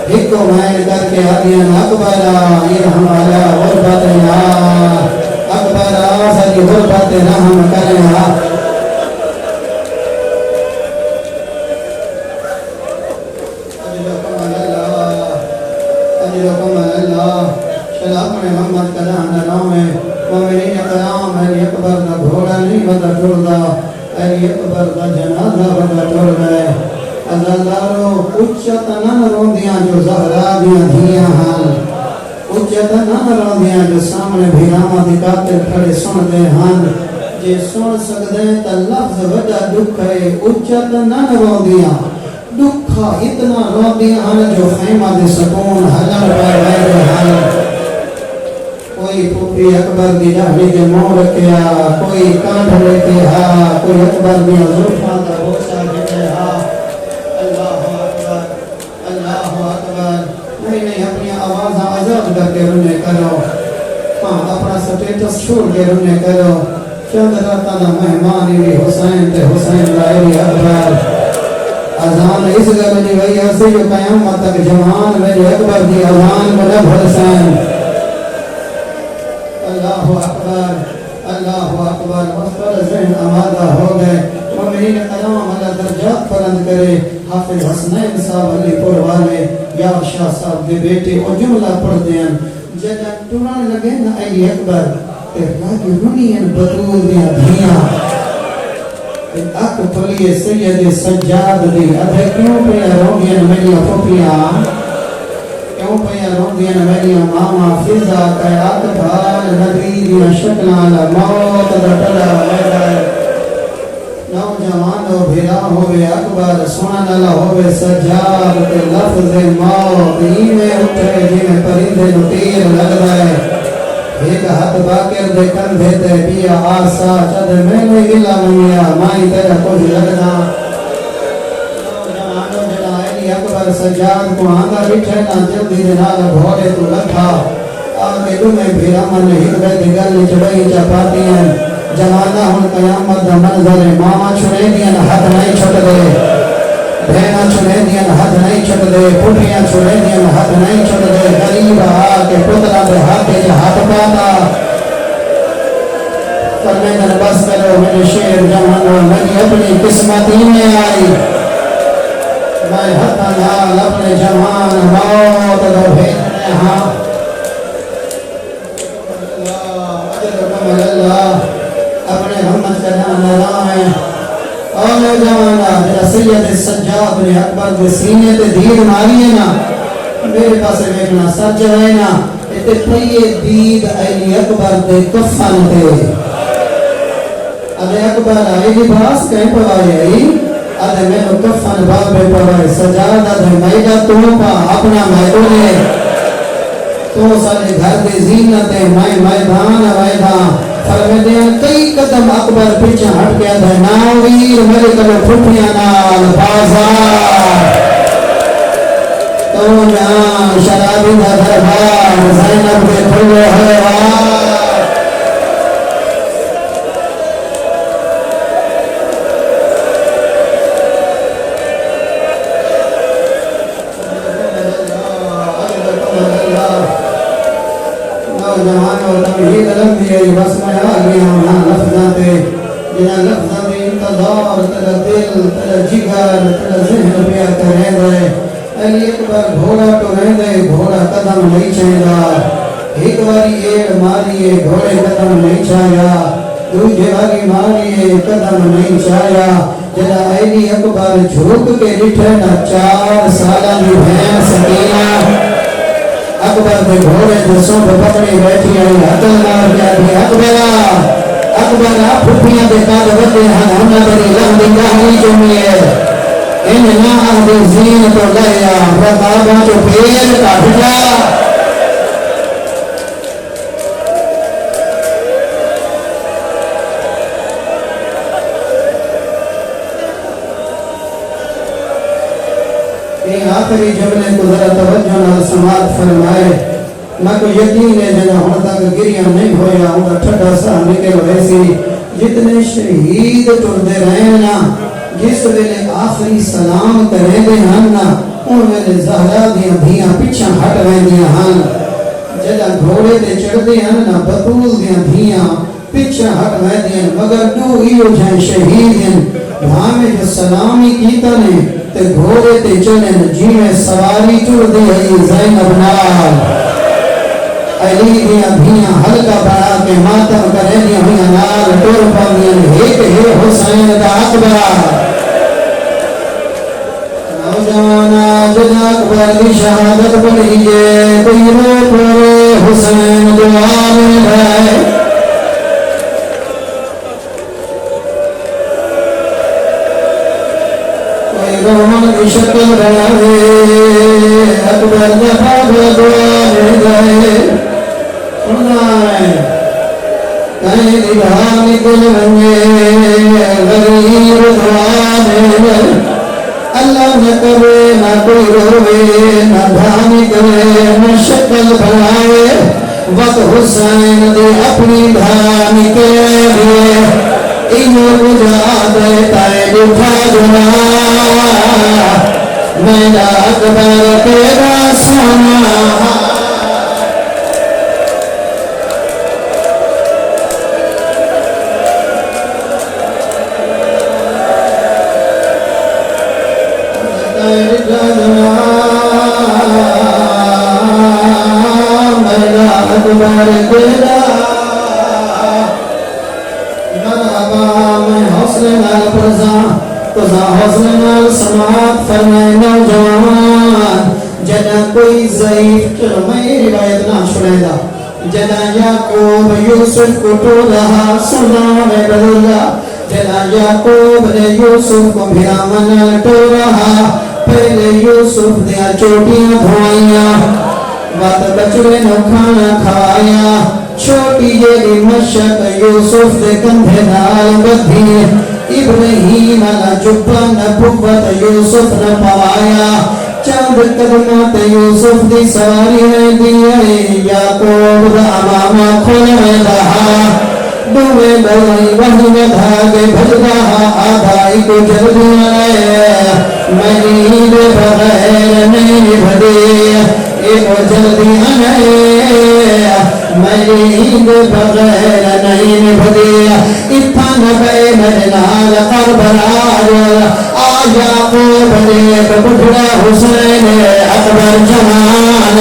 ایک کو مائل کر کے آدیاں اکبرہ یہ ہمارا غربت نا اکبرہ ساری غربت نا ہم کریں اجلکم اللہ شلاق میں محمد کدان نام ہے مومنین کرام علی اکبر دا گھوڑا نہیں بدا ٹردا علی اکبر دا جنازہ بدا ٹردا ہے ازادارو اچھتا نہ روندیاں جو زہرا دیاں دھیاں ہاں اچھتا نہ روندیاں جو سامنے بھیراما دکھاتے کھڑے سن دے ہاں جے سن سکدے تا لفظ وجہ دکھ ہے اچھتا نہ روندیاں دکھا اتنا روندیاں ہاں جو خیمہ دے سکون حلم پر ویدے ہاں کوئی پھوپی اکبر دی ڈہلی دے مور کیا کوئی کانڈ لے کے ہاں کوئی اکبر دی زلفاں دا بوسا جتے ہاں نہیں اپنی آواز آزاد کر کے رنے کرو ہاں اپنا سٹیٹس چھوڑ کے رنے کرو چند راتانا مہمانی بھی حسین تے حسین لائری اکبر اذان اس گھر جی وہی ایسے جو قیامت تک جوان میری اکبر دی اذان بلب حسین اللہ اکبر مصبر ذہن آمادہ ہو گئے مومنین کرام اللہ درجات بلند کرے حافظ حسنین صاحب علی پور والے یا شاہ صاحب دے بیٹے اور جملہ پڑھ دیں جدہ ٹران لگے نا علی اکبر تے راگی رنین بطول دیا دھیاں اک پھلیے سید سجاد دی ادھے کیوں پہ روگین میری پھوپیاں کیوں پہ روگین میری ماما فضا کہ اکبر نبی دیا شکلان موت دٹلا ویدہ نوجوان ہو بھیرا ہوئے اکبر سنن اللہ ہوئے سجاد تے لفظ موت ہی میں اٹھے جی میں پرندے نو تیر لگ رہے ایک ہاتھ باکر دے کندھے تے پیا آسا چد میں نے گلا منیا مائی تیرا کچھ لگنا نوجوانوں جڑا علی اکبر سجاد کو آنگا بٹھے نا جلدی جنال گھوڑے تو لکھا آگے تمہیں بھیرا من ہکبے دگل چڑھائی چپاتی ہیں جمانہ ہن قیامت دا منظر ماما چھڑے دیا ہاتھ نہیں چھٹ دے بہنا چھڑے دیا ہاتھ نہیں چھٹ دے پھوٹیاں چھڑے دیا ہاتھ نہیں چھٹ دے غریب آ کے پترہ دے ہاتھ جا ہاتھ پاتا فرمیدن بس کرو میرے شیر جمانہ میری اپنی قسمت ہی میں آئی میں ہاتھ نال اپنے جوان موت دو بھیجنے ہاں اللہ اپنے محمد کا نام لائیں اور جوانا میرا سید سجاد نے اکبر کے سینے تے دید ماری ہے نا میرے پاس بیٹھنا سر جوائے نا تے پہیے دید علی اکبر دے کفن تے ادھے اکبر آئی لباس کہیں پڑھائے آئی ادھے میں نے کفن بابے پڑھائے سجاد ادھے میڈا توپا اپنا میدونے تو سارے گھر دے زینت میدان ویدان فرمیدین کئی قدم اکبر پیچھے ہٹ گیا تھا ناویر میرے کلو پھوپیاں نال بازار تو جان شرابی دا دربار زینب کے کھلو حیوان نوجوانوں تمہید لمبی بس میں آ گیا ہوں لفظاں تے جنہاں لفظاں دے انتظار تیرا دل تیرا جگر تیرا ذہن پیا کریں دے علی اکبر گھوڑا تو رہندے گھوڑا قدم نہیں چاہیدا ایک باری ایڑ ماریے گھوڑے قدم نہیں چاہیا دوجہ باری ماریے قدم نہیں چاہیا جدا علی اکبر جھوک کے ڈٹھے نہ 4 سالہ دی بہن سکینہ اکبر دے گھوڑے دے سونپ پکڑی بیٹھی آئی عقل مار کیا بھی اکبر آپ پھپیاں دے قد ودے ہن ہنہ تیری لمبی کہانی چمیے ان نہ آدھے زین تو لیا رقابہ تو پیر کٹ جا آخری جملے کو ذرا توجہ نال سماعت فرمائے میں کو یقین ہے جنہاں ہن تک گریاں نہیں ہویا ہوں ٹھڈا سا نکل ویسی جتنے شہید ٹردے رہے نا جس ویلے آخری سلام کریں دے ہن نا ان ویلے زہرا دیاں دھیاں پیچھا ہٹ ویندیاں ہن جدا گھوڑے تے چڑھدے ہن نا بطول دیاں دھیاں پیچھا ہٹ ویندیاں مگر دو ایو جائیں شہید ہیں وہاں میں جو سلامی کیتا نے تے گھوڑے تے چلن جی میں سواری چڑ دے ہے زینب نال علی دیاں دھیاں ہلکا بنا کے ماتم کرے دیاں ہویاں نال ٹور پاندیاں ایک ہے حسین دا اکبر نوجوانا جدا اکبر کی شہادت بنیجے کوئی رو پورے حسین دعا میں ہے رومن کی شکل بناوے اکبر جفاب دعا میں گئے سنائے کہیں دبھا نکل رنگے غریب دعا میں گئے اللہ نہ کرے نہ کوئی روے نہ دھا نکلے نہ شکل بنائے وقت حسین دے اپنی دھا نکلے دیے انہوں بجا دیتا ہے دکھا دنا میرا اکبر تیرا سونا میرا اکبر تیرا میں حوصلے نال پرزاں تزا حوصلے نال سماعت فرمائے نوجوان جدا کوئی ضعیف چلو میں روایت نہ چھوڑے دا جدا یعقوب یوسف کو تو رہا سنا میں بدلا جدا یعقوب نے یوسف کو بھیامن تو رہا پہلے یوسف دیا چوٹیاں دھوائیاں بات بچڑے نو کھانا کھایا چھوٹی جیلی مشک یوسف دے کندھے نال بدھی ابراہیم نہ جبا نہ بھوت یوسف نہ پوایا چند قدمات یوسف دی سواری ہے دیئے یعقوب دا امامہ کھولے رہا دوے بلائی وہی میں دھاگے بھج رہا آدھائی کو جلدی آئے میری دے بغیر نہیں بھدی ایک جلدی آئے میری دے بغیر نہیں بھدی اتھان بے مجنال قربرار یعقوب دیکھ بڑھڑا حسین اکبر جوان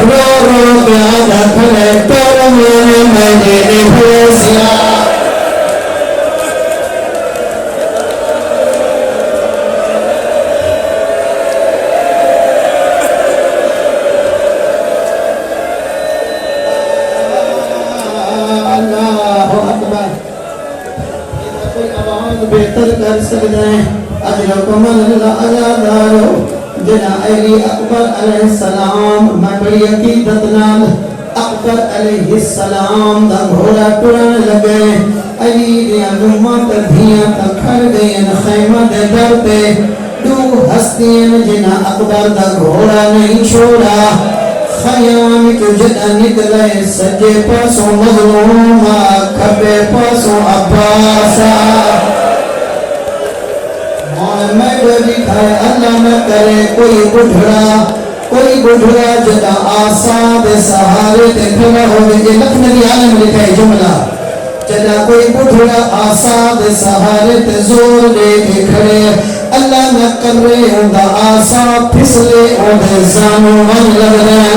رو رو کیا دکھلے پر میں نے بھیسیا اللہ اکبر کوئی آواز بہتر کر سکتے ہیں اجرکم اللہ عزادارو جنا علی اکبر علیہ السلام میں بڑی عقیدت نال اکبر علیہ السلام دا گھوڑا ٹرن لگے علی دیا نمہ تدھیاں تکھر گئیں خیمہ دے در پہ دو ہستین جنا اکبر دا گھوڑا نہیں چھوڑا خیام کی جنا نکلے سجے پاسوں مظلومہ کھبے پاسوں عباسا میں جو لکھائے اللہ نہ کرے کوئی بڑھڑا کوئی بڑھڑا جدا آسا دے سہارے تے کھڑا ہوئے، یہ لکھنوی عالم لکھا ہے جملہ، جدا کوئی بڑھڑا آسا دے سہارے تے زور لے کے کھڑے، اللہ نہ کرے اندہ آسا پھسلے اندھے زانوں من لگ رہے،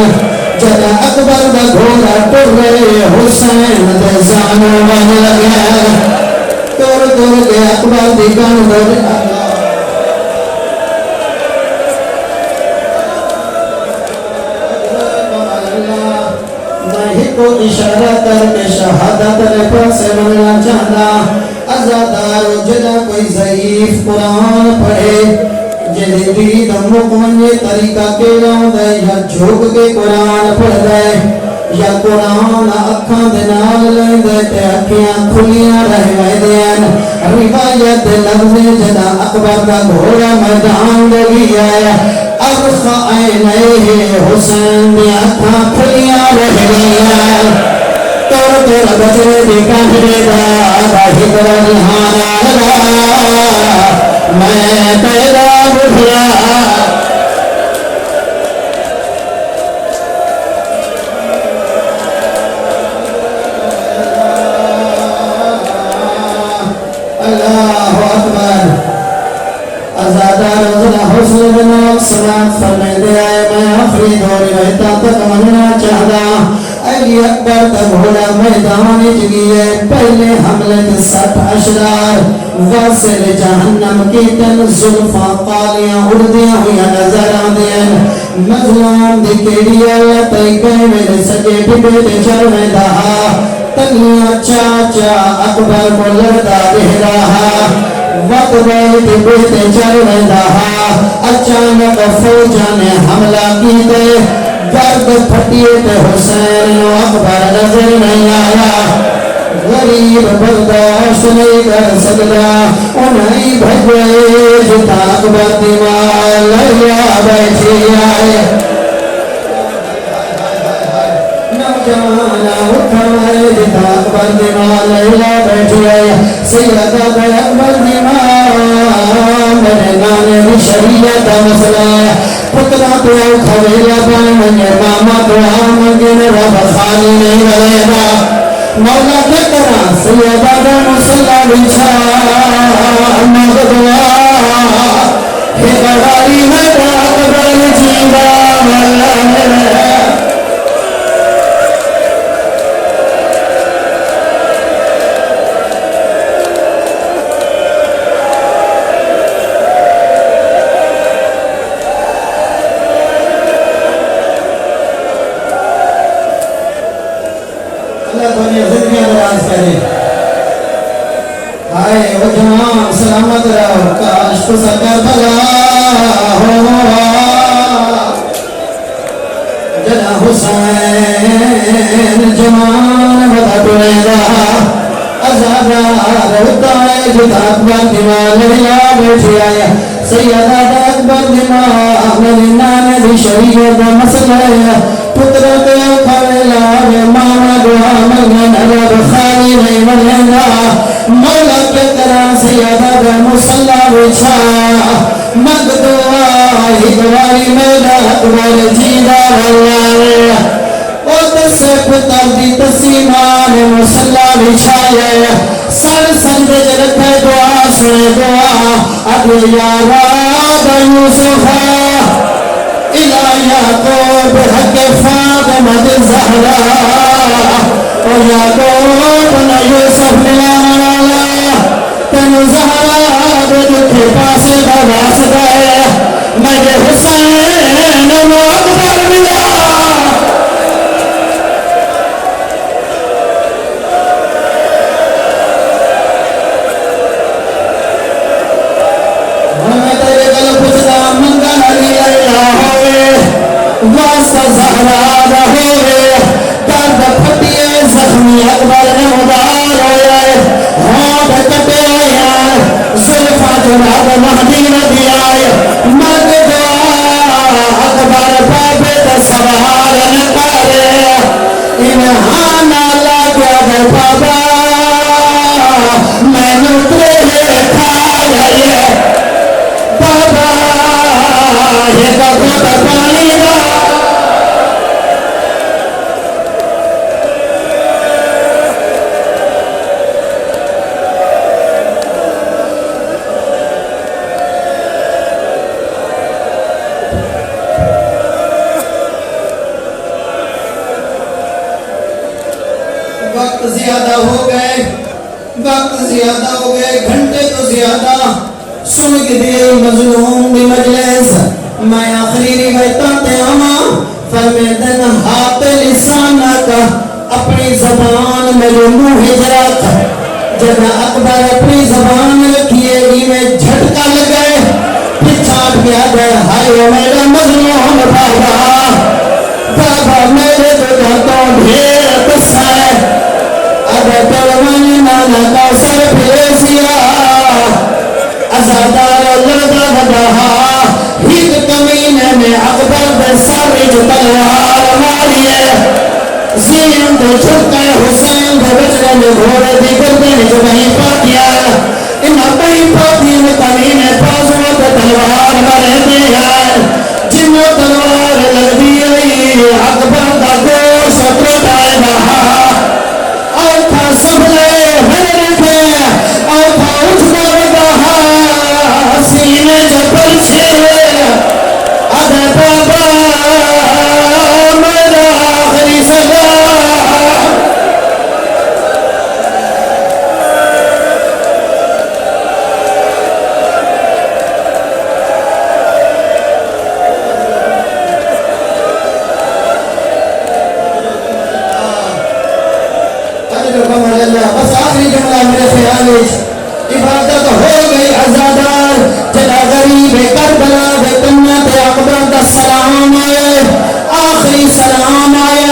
جدا اکبر دا گھوڑا ٹر رہے حسین دے زانوں من لگ رہے، ٹر کے اکبر دی گن دے کو اشارہ کر کے شہادت نے پاسے مننا چاہنا، ازادار جدا کوئی ضعیف قرآن پڑھے، جدی دید مقمنی طریقہ کے لاؤں دے، یا جھوک کے قرآن پڑھ دے، یا قرآن اکھاں دے نال لیں دے تے اکھیاں کھلیاں رہے دین، روایت لفظ جدا اکبر کا گھوڑا میدان دے گیا ہے، ارخ عینیہ حسین دی اکھاں کھلیاں رہ گیا، تور تور بجرے دی کانڈے دا ہکر رہانا لگا، میں پیدا بھلا اللہ اکبر، ازادار ازدہ حسن بنا سلام فرمے دے آئے، میں آخری دوری رہتا تک مننا چاہدا، علی اکبر کا گھوڑا میدان جگیے، پہلے حملے کے 60 اشرار، واصل جہنم کی تن زلفاں قالیاں اڑدیاں ہویا نظر آدیں، مظلوم دی کیڑی اللہ تیکے میرے سجے ڈبے دے چروے دہا، تنیاں چاچا اکبر کو لڑتا دے رہا، وقت بیٹے بیٹے چروے دہا، اچانک فوجہ نے حملہ کی دے، درد پھٹیے تے حسین و اکبر نظر نہیں آیا، غریب برداشت نہیں کر سکتا، انہیں بھجوئے جتا اکبر دیوال لیا بیٹھی آئے، نوجوانا اٹھائے جتا اکبر دیوال لیا بیٹھی آئے، سیدہ بے اکبر دیوال میرے نانے بھی شریعت مسئلہ ہے، پترہ تو کھویلہ بان منگے ماما تو آمگن رب خالی نہیں رہے گا، مولا کیا کرا سیدہ دا مسلح بچھا مغدوا ہے غاری میں اکبر جیدہ والا میرے آئے وہ جوان سلامت رہو، کاش تو سکر بلا ہوا، جنا حسین جوان بدا ٹوڑے رہا، ازادار اتائے جتا اکبر دیوال لیا بیٹھی آیا، سیدہ دا اکبر دیوال میری نانے دی شریعت مسئلہ، پترہ تے کھویلا ماما دعا مگن رب خالی نہیں ملیں گا، مولا کے طرح سیدہ دا مسلح بچھا مگ دعا ہدواری میرا اکبر جیدہ واللہ، او دسے پتر دی تسیمان مسلح بچھائے، سر سنجج رکھے دعا سنے دعا، ادو یارا دا یوسفہ الہ یعقوب حق فاطمہ زہرا، او یعقوب نہ یوسف ملا مالا، تن زہرا دے دکھے پاسے دا واسطہ ہے، مجھے حسین و اکبر ملا، میں تیرے گل پچھتا منگا نری اللہ ہوئے، واسطہ زہرا دا ہوئے، درد پھٹیے زخمی اکبر نے ادار ہوئے، ہاتھ کٹے آئے، زلفہ جناب مہدی ندی آئے، مد دعا اکبر بابے دا سوال نکارے، انہاں لاغیا دے بابا میں نترے کھائے، بابا یہ کا پانی دا وقت زیادہ ہو گئے، وقت زیادہ ہو گئے، گھنٹے تو زیادہ سن کے دے مظلوم دی مجلس میں آخری روایتاں تے آواں فرمیندے نہ ہاتھ لسانہ کا اپنی زبان میرے منہ رکھ جب اکبر اپنی زبان رکھیے گی میں جھٹکا لگائے پچھاٹ گیا گئے ہائے میرا مظلوم بابا بابا میرے تو جاتوں ڈھیر قصہ ہے اگر تلوانی نانا کا سر پھیسیا ازادار لڑکا بدہا ہیت کمینے میں اکبر دے سر جو تلوار ماری ہے زین تو چھٹکا حسین دے بچنے میں گھوڑے دی گردن جو نہیں پاتیا انہا نہیں پاتی میں کمینے پاسوں پہ تلوار مرے دیا جنہوں تلوار لگ دی اکبر دا گوشت ٹوٹائے بہا اور تھا سبلے ہر رکھے اور تھا اٹھنا بہا سینے جو پلچے ادھے بابا میرا آخری سزا بس آخری جملہ میرے خیال عبادت ہو گئی عزادار جدا غریب کربلا بے کنت اکبر دا سلام آئے آخری سلام آئے